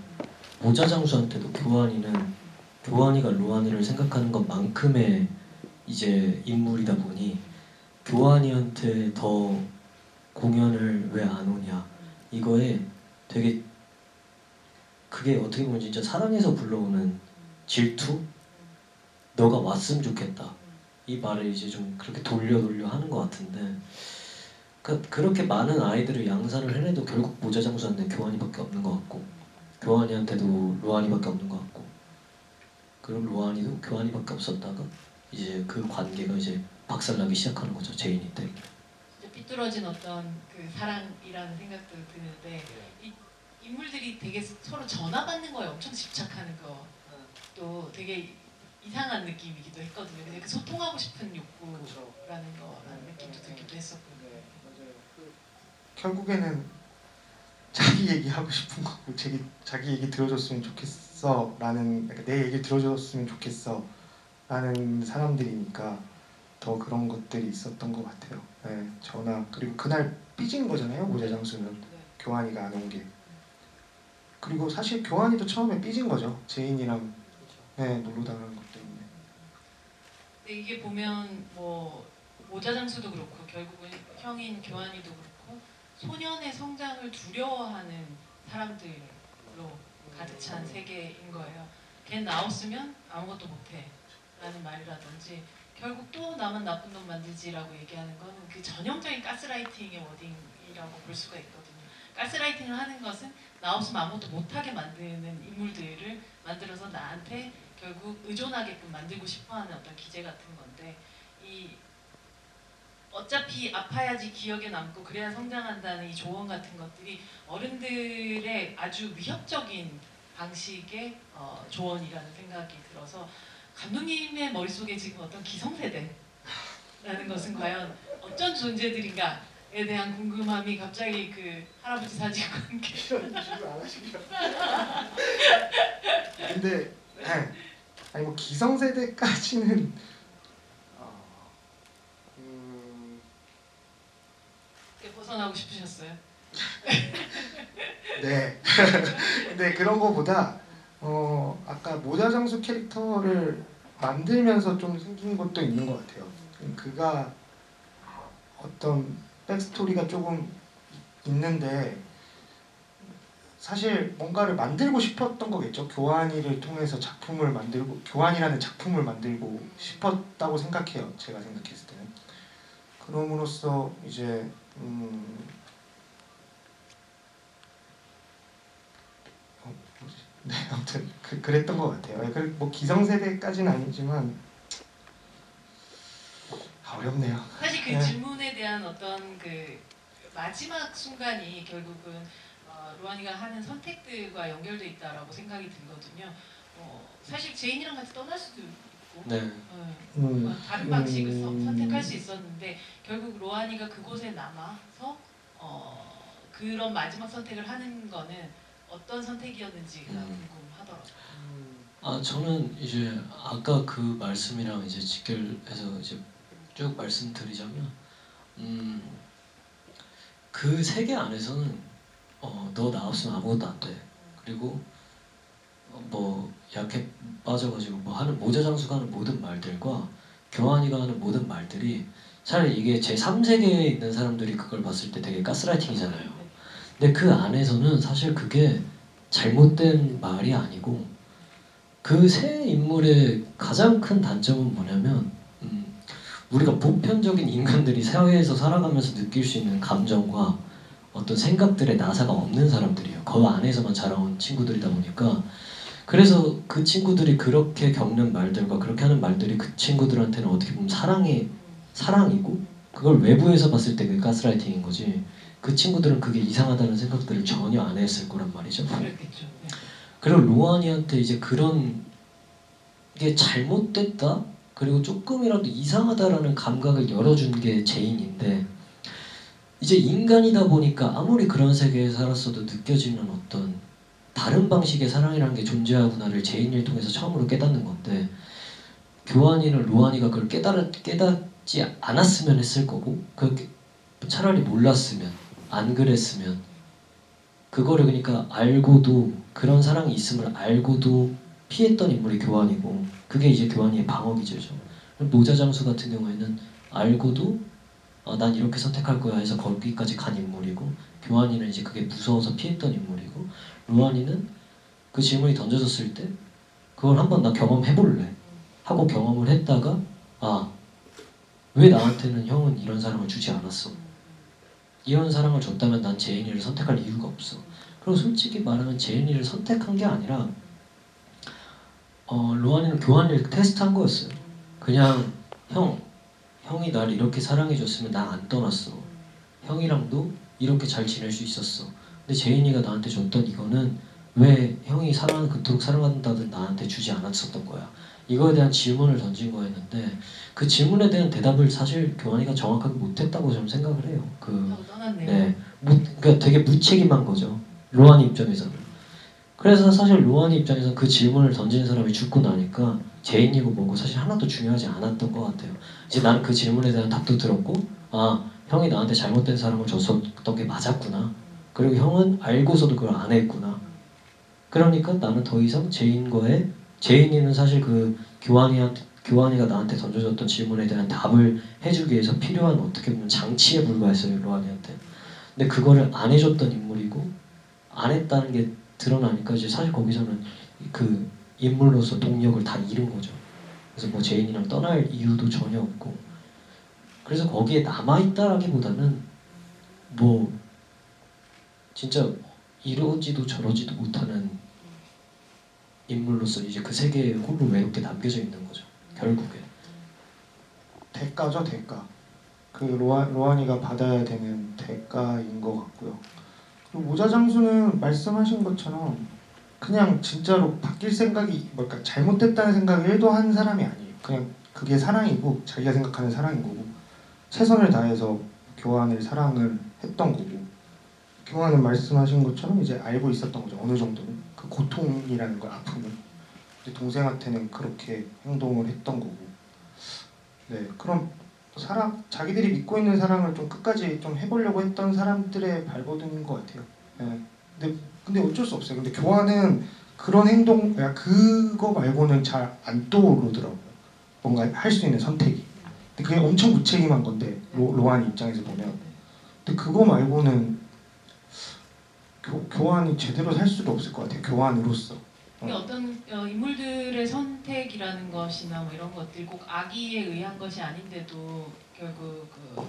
모자장수한테도 교환이가 로안이를 생각하는 것만큼의 이제 인물이다 보니 교환이한테 더 공연을 왜 안 오냐 이거에 되게 그게 어떻게 보면 진짜 사랑해서 불러오는 질투? 너가 왔으면 좋겠다 이 말을 이제 좀 그렇게 돌려 하는 것 같은데 그렇게 많은 아이들을 양산을 해내도 결국 모자장수한테는 교환이밖에 없는 것 같고 교환이한테도 로안이밖에 없는 것 같고 그럼 로안이도 교환이밖에 없었다가 이제 그 관계가 이제 박살나기 시작하는 거죠. 제인이 때문에. 이제 삐뚤어진 어떤 그 사랑이라는 생각도 드는데 이 인물들이 되게 서로 전화받는 거에 엄청 집착하는 것도 되게 이상한 느낌이기도 했거든요. 근데 그 소통하고 싶은 욕구라는 거라는 느낌도 들기도 했었고. 결국에는 자기 얘기 하고 싶은 거고 자기 얘기 들어줬으면 좋겠어 라는 그러니까 내 얘기 들어줬으면 좋겠어 하는 사람들이니까 더 그런 것들이 있었던 것 같아요. 네, 저나 그리고 그날 삐진 거잖아요. 모자 장수는 교환이가 안 온 게. 그리고 사실 교환이도 처음에 삐진 거죠. 제인이랑 네, 놀러 다니는 것 때문에. 근데 이게 보면 뭐 모자장수도 그렇고 결국은 형인 교환이도 그렇고 소년의 성장을 두려워하는 사람들로 가득 찬 세계인 거예요. 걘 나왔으면 아무것도 못해 라는 말이라든지 결국 또 나만 나쁜 놈 만들지라고 얘기하는 거는 그 전형적인 가스라이팅의 워딩이라고 볼 수가 있거든요. 가스라이팅을 하는 것은 나 없으면 아무것도 못하게 만드는 인물들을 만들어서 나한테 결국 의존하게끔 만들고 싶어하는 어떤 기제 같은 건데 이 어차피 아파야지 기억에 남고 그래야 성장한다는 이 조언 같은 것들이 어른들의 아주 위협적인 방식의 조언이라는 생각이 들어서 감독님의 머릿속에 지금 어떤 기성세대라는 것은 과연 어떤 존재들인가에 대한 궁금함이 갑자기 그 할아버지 사진과 함께 근데 아니 뭐 기성세대까지는 벗어나고 싶으셨어요? 네. 근데 그런 거보다 아까 모자장수 캐릭터를 만들면서 좀 생긴 것도 있는 것 같아요. 그가 어떤 백스토리가 조금 있는데 사실 뭔가를 만들고 싶었던 거겠죠. 교환이를 통해서 작품을 만들고 교환이라는 작품을 만들고 싶었다고 생각해요. 제가 생각했을 때는. 그럼으로써 이제 네, 아무튼 그랬던 것 같아요. 뭐 기성세대까지는 아니지만 어렵네요. 사실 그 네. 질문에 대한 어떤 그 마지막 순간이 결국은 로안이가 하는 선택들과 연결돼 있다라고 생각이 들거든요. 사실 제인이랑 같이 떠날 수도 있고 네. 다른 방식을 선택할 수 있었는데 결국 로안이가 그곳에 남아서 그런 마지막 선택을 하는 거는 어떤 선택이었는지가 궁금하더라고요. 저는 이제 아까 그 말씀이랑 이제 직결해서 이제 쭉 말씀드리자면 그 세계 안에서는 너 나 없으면 아무것도 안 돼. 그리고 뭐 약해 빠져가지고 뭐 하는 모자장수가 하는 모든 말들과 교환이가 하는 모든 말들이 차라리 이게 제 3세계에 있는 사람들이 그걸 봤을 때 되게 가스라이팅이잖아요. 근데 그 안에서는 사실 그게 잘못된 말이 아니고 그 세 인물의 가장 큰 단점은 뭐냐면 우리가 보편적인 인간들이 사회에서 살아가면서 느낄 수 있는 감정과 어떤 생각들의 나사가 없는 사람들이에요. 그 안에서만 자라온 친구들이다 보니까 그래서 그 친구들이 그렇게 겪는 말들과 그렇게 하는 말들이 그 친구들한테는 어떻게 보면 사랑이고 그걸 외부에서 봤을 때 그게 가스라이팅인 거지 그 친구들은 그게 이상하다는 생각들을 전혀 안 했을 거란 말이죠. 그랬겠죠. 네. 그리고 로안이한테 이제 그런 게 잘못됐다 그리고 조금이라도 이상하다라는 감각을 열어준 게 제인인데 이제 인간이다 보니까 아무리 그런 세계에 살았어도 느껴지는 어떤 다른 방식의 사랑이라는 게 존재하구나를 제인을 통해서 처음으로 깨닫는 건데 교환이는 로안이가 그걸 깨닫지 않았으면 했을 거고 차라리 몰랐으면 안 그랬으면 그거를 그러니까 알고도 그런 사랑이 있음을 알고도 피했던 인물이 교환이고 그게 이제 교환이의 방어 기제죠. 모자장수 같은 경우에는 알고도 난 이렇게 선택할 거야 해서 거기까지 간 인물이고 교환이는 이제 그게 무서워서 피했던 인물이고 로안이는 그 질문이 던져졌을 때 그걸 한번 나 경험해볼래 하고 경험을 했다가 왜 나한테는 형은 이런 사랑을 주지 않았어 이런 사랑을 줬다면 난 제인이를 선택할 이유가 없어. 그리고 솔직히 말하면 제인이를 선택한 게 아니라 로안이는 교환이를 테스트한 거였어요. 그냥 형이 날 이렇게 사랑해줬으면 나 안 떠났어. 형이랑도 이렇게 잘 지낼 수 있었어. 근데 제인이가 나한테 줬던 이거는 왜 형이 그토록 사랑한다던 나한테 주지 않았었던 거야. 이거에 대한 질문을 던진 거였는데 그 질문에 대한 대답을 사실 교환이가 정확하게 못했다고 저는 생각을 해요. 떠났네요. 네, 그러니까 되게 무책임한 거죠. 로안이 입장에서는. 그래서 사실 로안이 입장에서 그 질문을 던진 사람이 죽고 나니까 죄인이고 뭐고 사실 하나도 중요하지 않았던 것 같아요. 이제 나는 그 질문에 대한 답도 들었고, 아 형이 나한테 잘못된 사람을 줬었던 게 맞았구나. 그리고 형은 알고서도 그걸 안 했구나. 그러니까 나는 더 이상 제인이는 사실 그 교환이가 나한테 던져줬던 질문에 대한 답을 해주기 위해서 필요한 어떻게 보면 장치에 불과했어요, 로안이한테. 근데 그거를 안 해줬던 인물이고 안 했다는 게 드러나니까 이제 사실 거기서는 그 인물로서 동력을 다 잃은 거죠. 그래서 뭐 제인이랑 떠날 이유도 전혀 없고, 그래서 거기에 남아 있다라기보다는 뭐 진짜 이러지도 저러지도 못하는 인물로서 이제 그 세계에 홀로 외롭게 남겨져 있는 거죠. 결국에. 대가죠, 대가. 그 로안이가 받아야 되는 대가인 것 같고요. 그리고 모자 장수는 말씀하신 것처럼 그냥 진짜로 바뀔 생각이 뭘까 잘못됐다는 생각을 1도 한 사람이 아니에요. 그냥 그게 사랑이고 자기가 생각하는 사랑인 거고 최선을 다해서 교환을 사랑을 했던 거고 교환은 말씀하신 것처럼 이제 알고 있었던 거죠. 어느 정도는 그 고통이라는 걸 아픔을. 근데 동생한테는 그렇게 행동을 했던 거고. 네, 그럼 자기들이 믿고 있는 사랑을 좀 끝까지 좀 해보려고 했던 사람들의 발버둥인 것 같아요. 네. 근데 어쩔 수 없어요. 근데 교환은 그런 행동, 그거 말고는 잘 안 떠오르더라고요. 뭔가 할 수 있는 선택이. 근데 그게 엄청 무책임한 건데 로안 입장에서 보면. 근데 그거 말고는 교환이 제대로 살 수도 없을 것 같아요. 교환으로서. 이게 어떤 인물들의 선택이라는 것이나 뭐 이런 것들 꼭 악의에 의한 것이 아닌데도 결국 그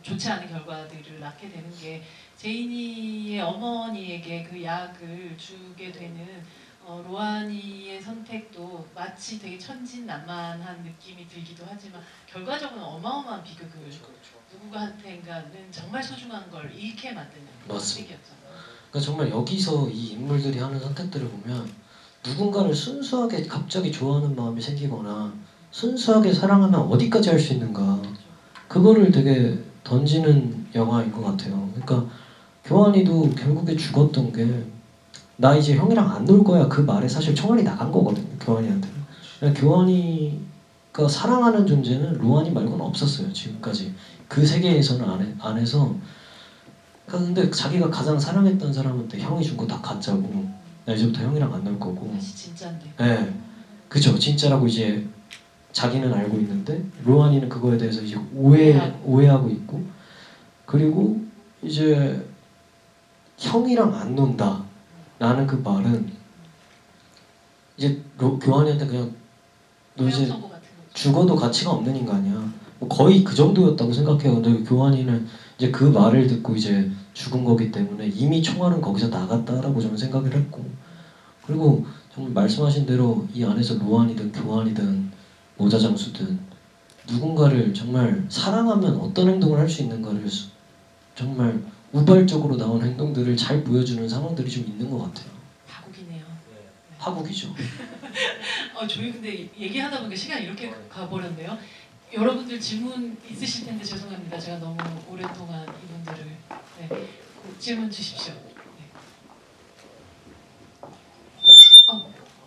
좋지 않은 결과들을 낳게 되는 게 제인이의 어머니에게 그 약을 주게 되는 로아니의 선택도 마치 되게 천진난만한 느낌이 들기도 하지만 결과적으로는 어마어마한 비극을 누구한테인가는 정말 소중한 걸 잃게 만드는 맞습니다. 선택이었죠. 그러니까 정말 여기서 이 인물들이 하는 선택들을 보면 누군가를 순수하게 갑자기 좋아하는 마음이 생기거나 순수하게 사랑하면 어디까지 할 수 있는가, 그거를 되게 던지는 영화인 것 같아요. 그러니까 교환이도 결국에 죽었던 게 나 이제 형이랑 안 놀 거야 그 말에 사실 총알이 나간 거거든요, 교환이한테는. 그러니까 교환이가 사랑하는 존재는 로안이 말고는 없었어요, 지금까지. 그 세계에서는 안에서. 그러니까 근데 자기가 가장 사랑했던 사람한테 형이 준 거 다 가짜고 나 이제부터 형이랑 안 놀 거고. 다시 진짜인데. 네, 그죠. 진짜라고 이제 자기는 알고 있는데 로안이는 그거에 대해서 이제 오해하고 있고, 그리고 이제 형이랑 안 논다 라는 그 말은 이제 교환이한테 그냥 너 이제 선고 같은 거죠. 죽어도 가치가 없는 인간이야, 뭐 거의 그 정도였다고 생각해요. 근데 교환이는 이제 그 말을 듣고 이제 죽은 거기 때문에 이미 총알은 거기서 나갔다라고 저는 생각을 했고, 그리고 정말 말씀하신 대로 이 안에서 로안이든 교환이든 모자장수든 누군가를 정말 사랑하면 어떤 행동을 할 수 있는가를 정말 우발적으로 나온 행동들을 잘 보여주는 상황들이 좀 있는 것 같아요. 파국이네요. 파국이죠. 저희 근데 얘기하다 보니까 시간이 이렇게 가버렸네요. 여러분들 질문 있으실 텐데 죄송합니다. 제가 너무 오랫동안 이분들을 질문 주십시오. 네.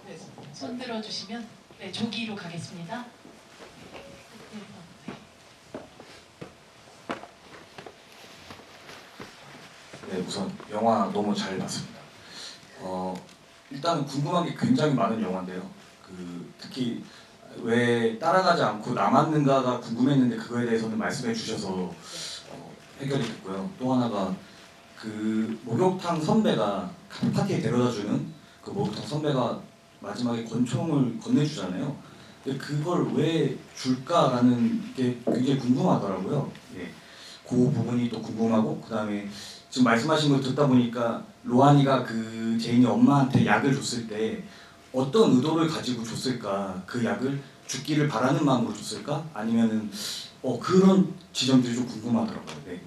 네, 손 들어주시면 조기로 가겠습니다. 네, 우선 영화 너무 잘 봤습니다. 일단 궁금한 게 굉장히 많은 영화인데요. 특히 왜 따라가지 않고 남았는가가 궁금했는데 그거에 대해서는 말씀해 주셔서 해결이 됐고요. 또 하나가 그 목욕탕 선배가 파티에 데려다주는 그 목욕탕 선배가 마지막에 권총을 건네주잖아요. 근데 그걸 왜 줄까라는 게 굉장히 궁금하더라고요. 예, 그 부분이 또 궁금하고, 그 다음에 지금 말씀하신 걸 듣다 보니까 로안이가 그 제인이 엄마한테 약을 줬을 때 어떤 의도를 가지고 줬을까? 그 약을 죽기를 바라는 마음으로 줬을까? 아니면은 그런 지점들이 좀 궁금하더라고요. 네.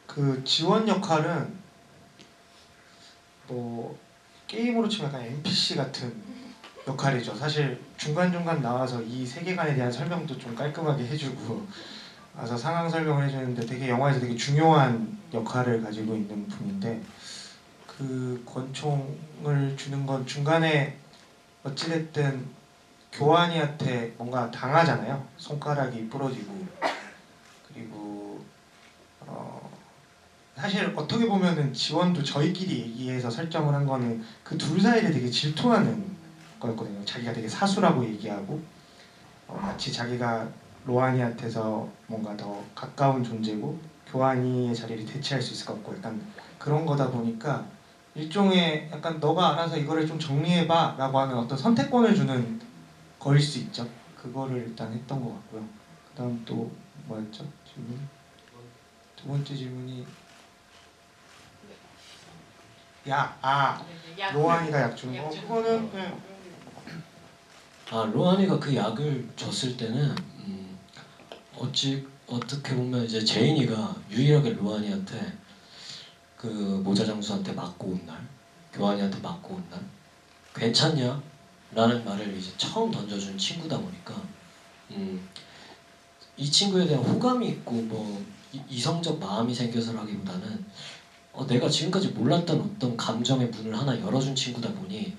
그 지원 역할은 뭐 게임으로 치면 약간 NPC 같은 역할이죠. 사실 중간중간 나와서 이 세계관에 대한 설명도 좀 깔끔하게 해주고 와서 상황 설명을 해주는데 되게 영화에서 되게 중요한 역할을 가지고 있는 분인데 그 권총을 주는 건 중간에 어찌됐든 교환이한테 뭔가 당하잖아요. 손가락이 부러지고 그리고 사실 어떻게 보면은 지원도 저희끼리 얘기해서 설정을 한 거는 그 둘 사이를 되게 질투하는 거였거든요. 자기가 되게 사수라고 얘기하고 마치 자기가 로아니한테서 뭔가 더 가까운 존재고 교환이의 자리를 대체할 수 있을 것 같고 약간 그런 거다 보니까 일종의 약간 너가 알아서 이거를 좀 정리해봐 라고 하는 어떤 선택권을 주는 거일 수 있죠. 그거를 일단 했던 것 같고요. 그 다음 또 뭐였죠? 질문? 두 번째 질문이 로한이가 약 주는 거? 그거는 그냥 로한이가 그 약을 줬을 때는 어떻게 보면 이제 제인이가 유일하게 로한이한테 그 모자 장수한테 맞고 온 날, 교환이한테 맞고 온 날, 괜찮냐? 라는 말을 이제 처음 던져준 친구다 보니까 이 친구에 대한 호감이 있고 뭐 이성적 마음이 생겨서라기보다는 내가 지금까지 몰랐던 어떤 감정의 문을 하나 열어준 친구다 보니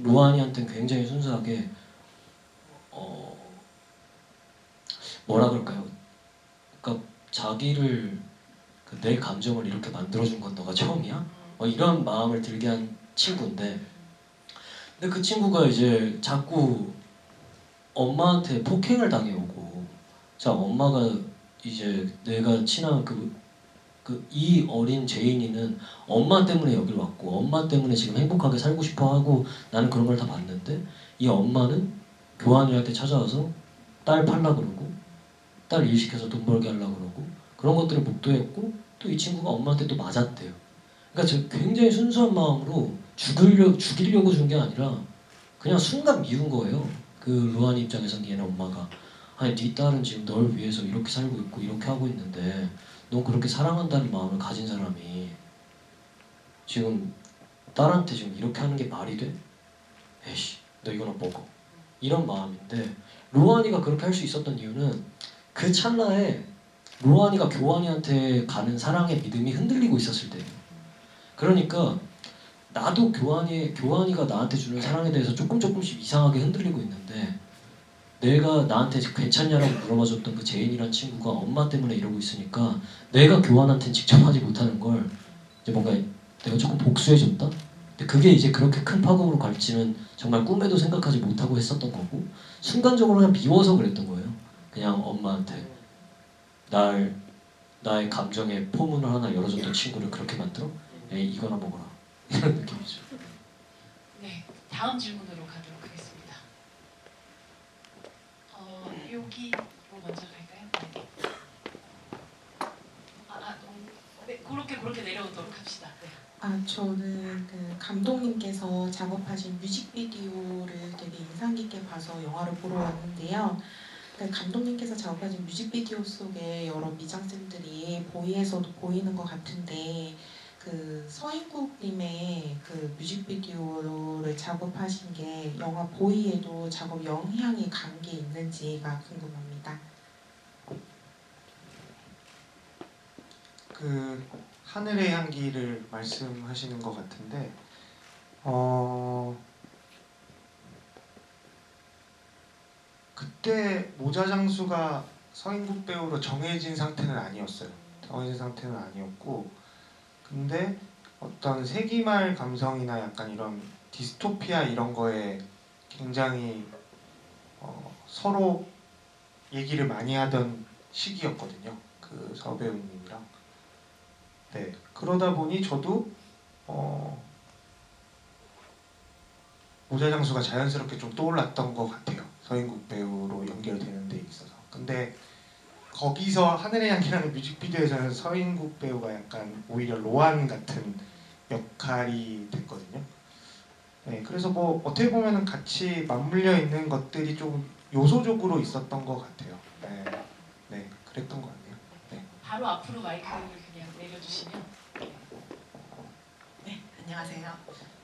로한이한테는 굉장히 순수하게 뭐라 그럴까요? 그러니까 자기를 내 감정을 이렇게 만들어준 건 너가 처음이야? 이런 마음을 들게 한 친구인데 근데 그 친구가 이제 자꾸 엄마한테 폭행을 당해오고 자 엄마가 이제 내가 친한 이 어린 제인이는 엄마 때문에 여길 왔고 엄마 때문에 지금 행복하게 살고 싶어 하고 나는 그런 걸 다 봤는데 이 엄마는 교환이한테 찾아와서 딸 팔라 그러고 딸 일시켜서 돈 벌게 하려고 그러고 그런 것들을 목도했고 또 이 친구가 엄마한테 또 맞았대요. 그러니까 저 굉장히 순수한 마음으로 죽이려고 준 게 아니라 그냥 순간 미운 거예요. 그 루안 입장에서는 얘네 엄마가 아니 네 딸은 지금 널 위해서 이렇게 살고 있고 이렇게 하고 있는데 넌 그렇게 사랑한다는 마음을 가진 사람이 지금 딸한테 지금 이렇게 하는 게 말이 돼? 에이씨 너 이거나 먹어 이런 마음인데 로한이가 그렇게 할 수 있었던 이유는 그 찰나에 로한이가 교환이한테 가는 사랑의 믿음이 흔들리고 있었을 때예요. 그러니까 나도 교환이가 나한테 주는 사랑에 대해서 조금씩 이상하게 흔들리고 있는데 내가 나한테 괜찮냐라고 물어봐줬던 그 제인이란 친구가 엄마 때문에 이러고 있으니까 내가 교환한테는 직접 하지 못하는 걸 이제 뭔가 내가 조금 복수해줬다? 근데 그게 이제 그렇게 큰 파국으로 갈지는 정말 꿈에도 생각하지 못하고 했었던 거고 순간적으로 그냥 미워서 그랬던 거예요. 그냥 엄마한테 나의 감정의 포문을 하나 열어줬던 친구를 그렇게 만들어? 에이 이거나 먹어라 이런 느낌이죠. 네, 다음 질문으로 가도록 하겠습니다. 여기로 먼저 갈까요? 네, 그렇게 내려오도록 합시다. 네. 저는 그 감독님께서 작업하신 뮤직비디오를 되게 인상 깊게 봐서 영화를 보러 왔는데요. 그 감독님께서 작업하신 뮤직비디오 속에 여러 미장센들이 보이에서도 보이는 것 같은데 그 서인국님의 그 뮤직비디오를 작업하신 게 영화 보이에도 작업 영향이 간 게 있는지가 궁금합니다. 그 하늘의 향기를 말씀하시는 것 같은데 그때 모자 장수가 서인국 배우로 정해진 상태는 아니었어요. 정해진 상태는 아니었고 근데 어떤 세기말 감성이나 약간 이런 디스토피아 이런 거에 굉장히 서로 얘기를 많이 하던 시기였거든요. 그 서배우님이랑. 네, 그러다 보니 저도 모자 장수가 자연스럽게 좀 떠올랐던 것 같아요. 서인국 배우로 연결되는 데 있어서. 근데 거기서 하늘의 향기라는 뮤직비디오에서는 서인국 배우가 약간 오히려 로한 같은 역할이 됐거든요. 네, 그래서 뭐 어떻게 보면은 같이 맞물려 있는 것들이 좀 요소적으로 있었던 것 같아요. 네, 네, 그랬던 것 같네요. 네. 바로 앞으로 마이크를 그냥 내려주시면. 네, 안녕하세요.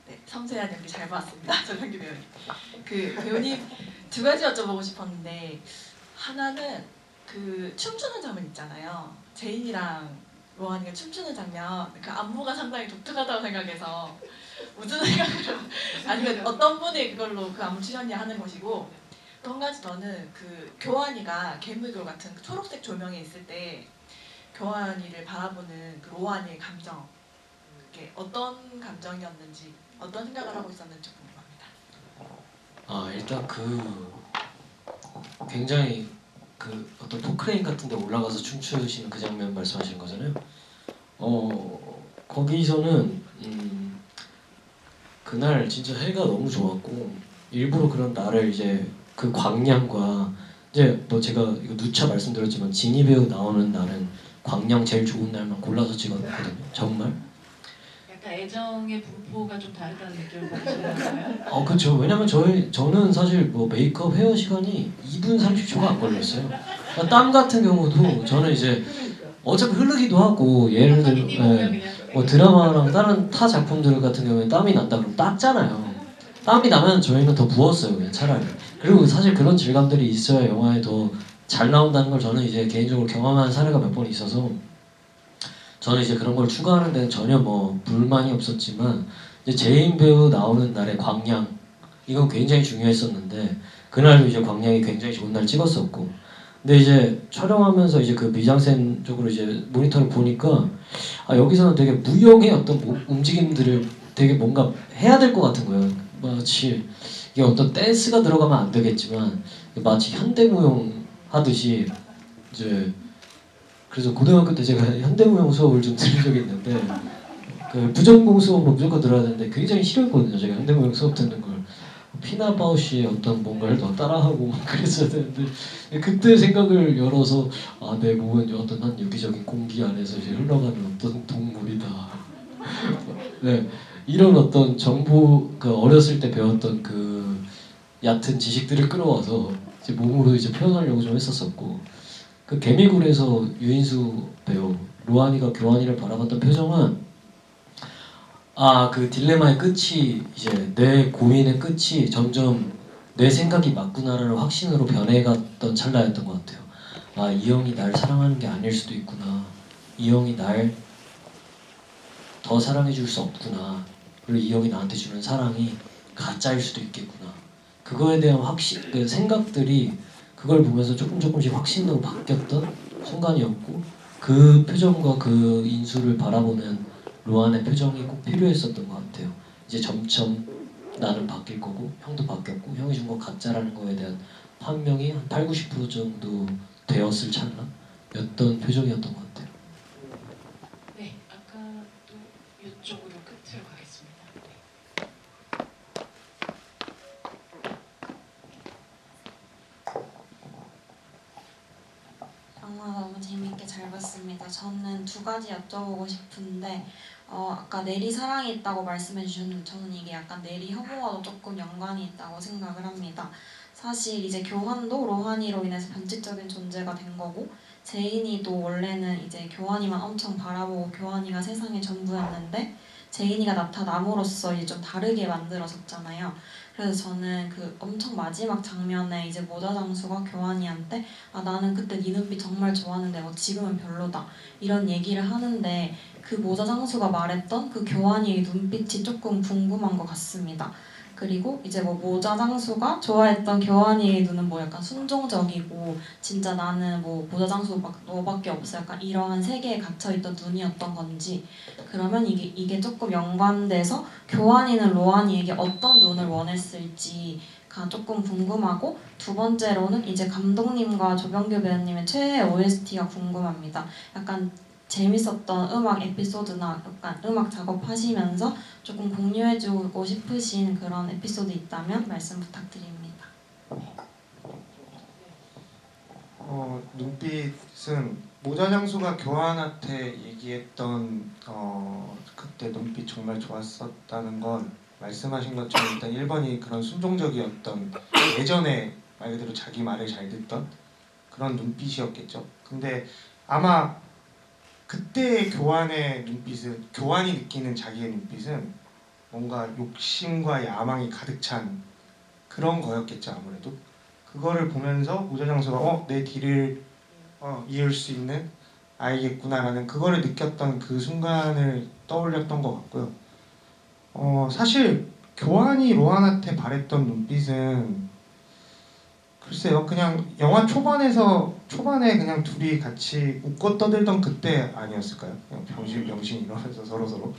네, 섬세한 연기 잘 봤습니다. 전현기 배우님. 그 배우님 두 가지 여쭤보고 싶었는데 하나는 그 춤추는 장면 있잖아요. 제인이랑 로한이가 춤추는 장면, 그 안무가 상당히 독특하다고 생각해서 무슨 생각으로 아니면 어떤 분이 그걸로 그 안무 출연이 하는 것이고 또 한 가지 너는 그 교환이가 괴물돌 같은 그 초록색 조명에 있을 때 교환이를 바라보는 그 로한이의 감정 그게 어떤 감정이었는지 어떤 생각을 하고 있었는지 궁금합니다. 아 일단 굉장히 그 어떤 포크레인 같은데 올라가서 춤추시는 그 장면 말씀하시는 거잖아요. 거기서는 그날 진짜 해가 너무 좋았고 일부러 그런 날을 이제 그 광량과 이제 뭐 제가 이거 누차 말씀드렸지만 진희 배우 나오는 날은 광량 제일 좋은 날만 골라서 찍었거든요. 정말. 약간 애정의 분포가 좀 다르다는 느낌을 받으시나요? 그렇죠. 왜냐면 저는 사실 뭐 메이크업 헤어 시간이 2분 30초가 안 걸렸어요. 그러니까 땀 같은 경우도 저는 이제 어차피 흐르기도 하고 예를 들어 뭐 드라마랑 다른 타 작품들 같은 경우에 땀이 난다 그러면 닦잖아요. 땀이 나면 저희는 더 부었어요 그냥 차라리. 그리고 사실 그런 질감들이 있어야 영화에 더 잘 나온다는 걸 저는 이제 개인적으로 경험한 사례가 몇 번 있어서 저는 이제 그런 걸 추구하는 데는 전혀 뭐 불만이 없었지만 이제 제인 배우 나오는 날의 광량 이건 굉장히 중요했었는데 그날도 이제 광량이 굉장히 좋은 날 찍었었고 근데 이제 촬영하면서 이제 그 미장센 쪽으로 이제 모니터를 보니까 여기서는 되게 무용의 어떤 움직임들을 되게 뭔가 해야 될 것 같은 거예요. 마치 이게 어떤 댄스가 들어가면 안 되겠지만 마치 현대무용 하듯이 이제 그래서 고등학교 때 제가 현대무용 수업을 좀 들은 적이 있는데 그 부전공 수업으로 무조건 들어야 되는데 굉장히 싫어했거든요. 제가 현대무용 수업 듣는 걸 피나 바우시의 어떤 뭔가를 더 따라하고 막 그랬어야 되는데 그때 생각을 열어서 내 몸은 어떤 한 유기적인 공기 안에서 이제 흘러가는 어떤 동물이다. 네 이런 어떤 정보 그 어렸을 때 배웠던 그 얕은 지식들을 끌어와서 이제 몸으로 이제 표현하려고 좀 했었었고 그 개미굴에서 유인수 배우 로한이가 교환이를 바라봤던 표정은 그 딜레마의 끝이 이제 내 고민의 끝이 점점 내 생각이 맞구나라는 확신으로 변해갔던 찰나였던 것 같아요. 이 형이 날 사랑하는 게 아닐 수도 있구나. 이 형이 날 더 사랑해줄 수 없구나. 그리고 이 형이 나한테 주는 사랑이 가짜일 수도 있겠구나. 그거에 대한 확신, 그 생각들이 그걸 보면서 조금씩 확신으로 바뀌었던 순간이었고 그 표정과 그 인수를 바라보는 로한의 표정이 꼭 필요했었던 것 같아요. 이제 점점 나는 바뀔 거고 형도 바뀌었고 형이 준 거 가짜라는 거에 대한 판명이 한 8, 90% 정도 되었을 찰나였던 표정이었던 것 같아요. 네, 아까도 이쪽으로 끝으로 가겠습니다. 영화 너무 재밌게 잘 봤습니다. 저는 두 가지 여쭤보고 싶은데 아까 내리 사랑이 있다고 말씀해 주셨는데 저는 이게 약간 내리 혐오와도 조금 연관이 있다고 생각을 합니다. 사실 이제 교환도 로한이로 인해서 변칙적인 존재가 된 거고 제인이도 원래는 이제 교환이만 엄청 바라보고 교환이가 세상의 전부였는데 제인이가 나타남으로써 이제 좀 다르게 만들어졌잖아요. 그래서 저는 그 엄청 마지막 장면에 이제 모자 장수가 교환이한테 나는 그때 네 눈빛 정말 좋았는데 지금은 별로다 이런 얘기를 하는데 그 모자 장수가 말했던 그 교환이의 눈빛이 조금 궁금한 것 같습니다. 그리고 이제 뭐 모자 장수가 좋아했던 교환이의 눈은 뭐 약간 순종적이고 진짜 나는 뭐 모자 장수 너밖에 없어 약간 이러한 세계에 갇혀있던 눈이었던 건지 그러면 이게 조금 연관돼서 교환이는 로한이에게 어떤 눈을 원했을지가 조금 궁금하고 두 번째로는 이제 감독님과 조병규 배우님의 최애 OST가 궁금합니다. 약간 재밌었던 음악 에피소드나 약간 음악 작업하시면서 조금 공유해주고 싶으신 그런 에피소드 있다면 말씀 부탁드립니다. 눈빛은 모자 장수가 교환한테 얘기했던 그때 눈빛 정말 좋았었다는 건 말씀하신 것처럼 일단 1번이 그런 순종적이었던 예전에 말 그대로 자기 말을 잘 듣던 그런 눈빛이었겠죠. 근데 아마 그때 교환의 눈빛은 교환이 느끼는 자기의 눈빛은 뭔가 욕심과 야망이 가득 찬 그런 거였겠죠 아무래도. 그거를 보면서 모자장수가 내 뒤를 이을 수 있는 아이겠구나라는 그거를 느꼈던 그 순간을 떠올렸던 것 같고요. 사실 교환이 로한한테 바랬던 눈빛은 글쎄요, 그냥 영화 초반에 그냥 둘이 같이 웃고 떠들던 그때 아니었을까요? 그냥 병신 이러면서 서로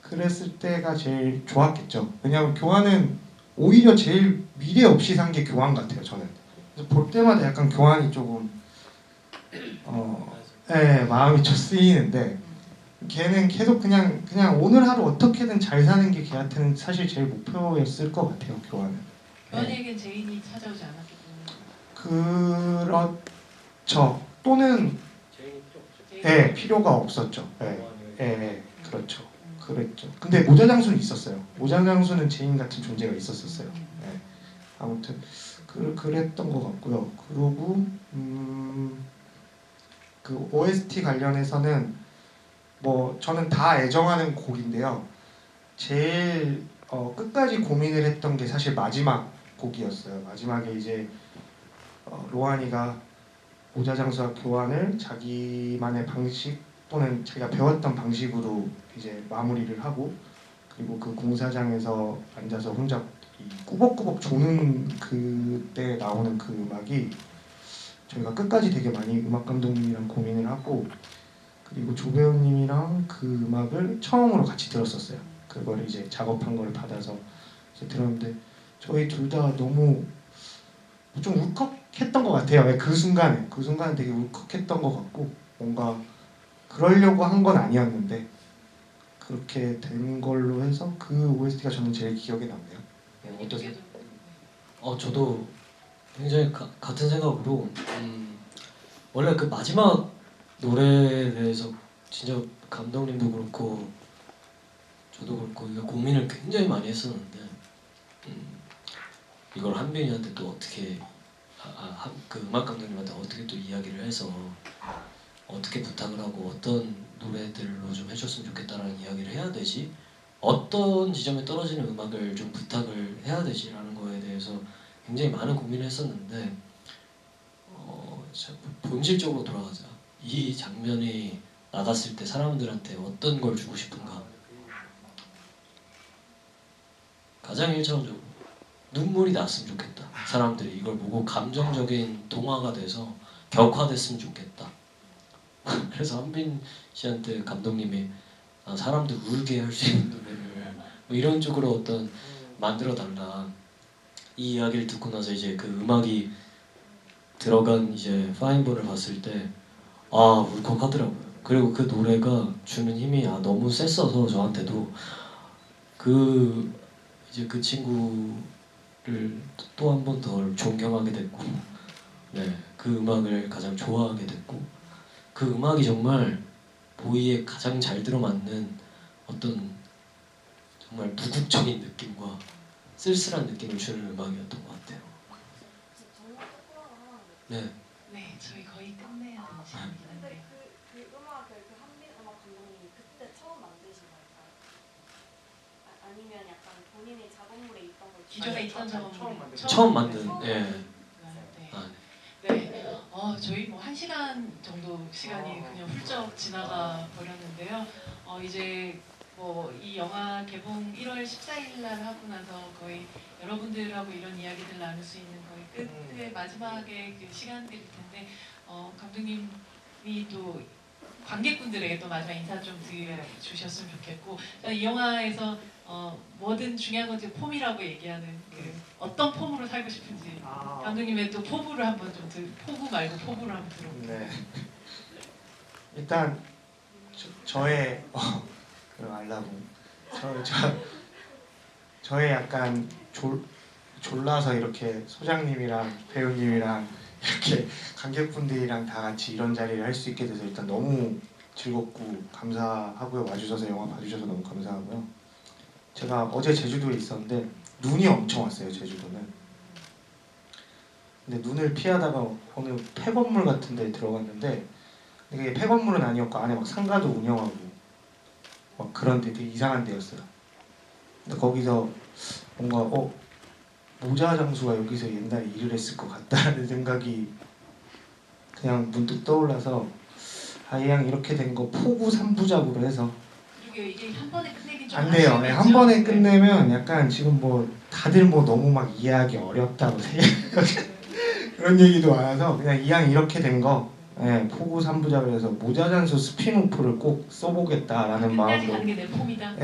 그랬을 때가 제일 좋았겠죠. 왜냐하면 교환은 오히려 제일 미래 없이 산 게 교환 같아요, 저는. 그래서 볼 때마다 약간 교환이 조금 마음이 좀 쓰이는데 걔는 계속 그냥 오늘 하루 어떻게든 잘 사는 게 걔한테는 사실 제일 목표였을 것 같아요, 교환은. 교환에겐 제인이 찾아오지 않았기 그렇죠. 또는 때문에. 필요가 없었죠. 그렇죠. 그랬죠. 근데 모자장수는 있었어요. 모자장수는 제인 같은 존재가 있었어요. 아무튼 그랬던 것 같고요. 그리고 그 OST 관련해서는 뭐 저는 다 애정하는 곡인데요. 제일 끝까지 고민을 했던 게 사실 마지막 곡이었어요. 마지막에 이제 로한이가 모자장수와 교환을 자기만의 방식 또는 자기가 배웠던 방식으로 이제 마무리를 하고 그리고 그 공사장에서 앉아서 혼자 이 꾸벅꾸벅 조는 그때 나오는 그 음악이 저희가 끝까지 되게 많이 음악 감독님이랑 고민을 하고 그리고 조 배우님이랑 그 음악을 처음으로 같이 들었었어요. 그걸 이제 작업한 걸 받아서 이제 들었는데 저희 둘 다 너무 좀 울컥했던 것 같아요. 그 순간에 되게 울컥했던 것 같고 뭔가 그러려고 한 건 아니었는데 그렇게 된 걸로 해서 그 OST가 저는 제일 기억에 남네요. 어떠세요? 저도 굉장히 같은 생각으로 원래 그 마지막 노래에 대해서 진짜 감독님도 그렇고 저도 그렇고 이거 고민을 굉장히 많이 했었는데 이걸 한빈이한테 또 어떻게 그 음악 감독님한테 어떻게 또 이야기를 해서 어떻게 부탁을 하고 어떤 노래들로 좀 해줬으면 좋겠다라는 이야기를 해야 되지 어떤 지점에 떨어지는 음악을 좀 부탁을 해야 되지라는 거에 대해서 굉장히 많은 고민을 했었는데 본질적으로 돌아가자. 이 장면이 나갔을 때 사람들한테 어떤 걸 주고 싶은가. 가장 1차원적으로 눈물이 났으면 좋겠다. 사람들이 이걸 보고 감정적인 동화가 돼서 격화됐으면 좋겠다. 그래서 한빈 씨한테 감독님이 사람들 울게 할 수 있는 노래를 뭐 이런 쪽으로 어떤 만들어 달라. 이 이야기를 듣고 나서 이제 그 음악이 들어간 이제 파인본을 봤을 때 울컥하더라고요. 그리고 그 노래가 주는 힘이 너무 셌어서 저한테도 이제 그 친구를 또 한 번 더 존경하게 됐고, 그 음악을 가장 좋아하게 됐고, 그 음악이 정말 보이에 가장 잘 들어맞는 어떤 정말 무국적인 느낌과 쓸쓸한 느낌을 주는 음악이었던 것 같아요. 네. 네, 저희 거의 끝내야 되는 시간이긴 한데. 그 음악을 한빈 음악 감독님이 그때 처음 만드신 걸까요? 아니면 약간 본인의 작업물에 있던 걸 기존에 있던 작업물 처음 만든. 저희 뭐 1시간 정도 시간이 그냥 훌쩍 지나가 버렸는데요. 이제 뭐 이 영화 개봉 1월 14일 날 하고 나서 거의 여러분들하고 이런 이야기들 나눌 수 있는 거의 끝의 마지막에 그 시간들일 텐데 감독님이 또 관객분들에게 또 마지막 인사 좀 주셨으면 좋겠고 이 영화에서 뭐든 중요한 건 이제 폼이라고 얘기하는 그 어떤 폼으로 살고 싶은지 감독님의 또 포부를 한번 좀 포부 말고 포부를 한번 들어볼게요. 네. 일단 저의 그럼 알라고 저의 약간 졸라서 이렇게 소장님이랑 배우님이랑 이렇게 관객분들이랑 다 같이 이런 자리를 할 수 있게 돼서 일단 너무 즐겁고 감사하고요. 와주셔서 영화 봐주셔서 너무 감사하고요. 제가 어제 제주도에 있었는데 눈이 엄청 왔어요. 제주도는. 근데 눈을 피하다가 어느 폐건물 같은 데 들어갔는데 이게 폐건물은 아니었고 안에 막 상가도 운영하고 막 그런 데 되게 이상한 데였어요. 근데 거기서 뭔가 모자 장수가 여기서 옛날에 일을 했을 것 같다는 생각이 그냥 문득 떠올라서 아양 이렇게 된 거 포구 3부작으로 해서 그리고 이게 한 번에 끝내긴 좀 안 돼요. 네, 아쉽겠죠? 한 번에 끝내면 약간 지금 뭐 다들 뭐 너무 막 이해하기 어렵다고 그런 얘기도 많아서 그냥 이왕 이렇게 된 거 포구 3부작을 해서 모자잔수 스피노프를 꼭 써보겠다라는 끝까지 마음으로 가는 게 내 폼이다.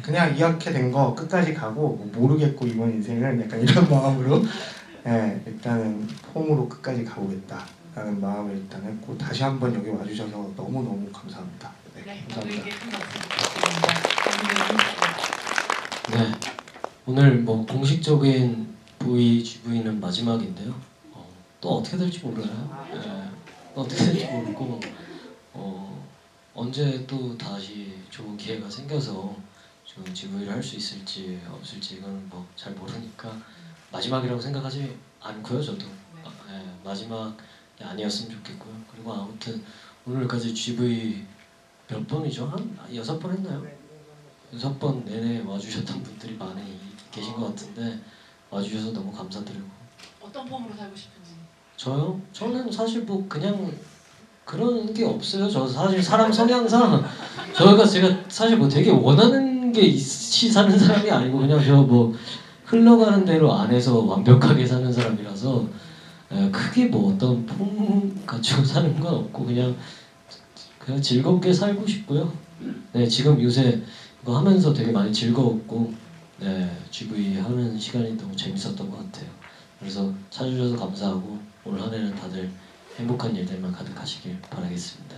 그냥 이렇게 된 거 끝까지 가고 뭐 모르겠고 이번 인생은 약간 이런 마음으로 일단은 폼으로 끝까지 가보겠다라는 마음을 일단 했고 다시 한번 여기 와주셔서 너무너무 감사합니다. 네, 감사합니다. 저도에게 큰 박수 부탁드립니다. 네, 오늘 뭐 공식적인 GV는 마지막인데요. 또 어떻게 될지 몰라요. 또 어떻게 될지 모르고 언제 또 다시 좋은 기회가 생겨서 좀 GV를 할 수 있을지 없을지 이건 뭐 잘 모르니까 마지막이라고 생각하지 않고요. 저도 마지막이 아니었으면 좋겠고요. 그리고 아무튼 오늘까지 GV 몇 번이죠? 한 6번 했나요? 6번 내내 와주셨던 분들이 많이 계신 것 같은데 와주셔서 너무 감사드리고 어떤 폼으로 살고 싶은지. 저요? 저는 사실 뭐 그냥 그런 게 없어요. 저 사실 사람 성향상 제가 사실 뭐 되게 원하는 게 있이 사는 사람이 아니고 그냥 저 뭐 흘러가는 대로 안에서 완벽하게 사는 사람이라서 크게 뭐 어떤 폼 가지고 사는 건 없고 그냥 즐겁게 살고 싶고요. 네, 지금 요새 이거 하면서 되게 많이 즐거웠고 GV 하는 시간이 너무 재밌었던 것 같아요. 그래서 찾아주셔서 감사하고 올 한 해는 다들 행복한 일들만 가득하시길 바라겠습니다.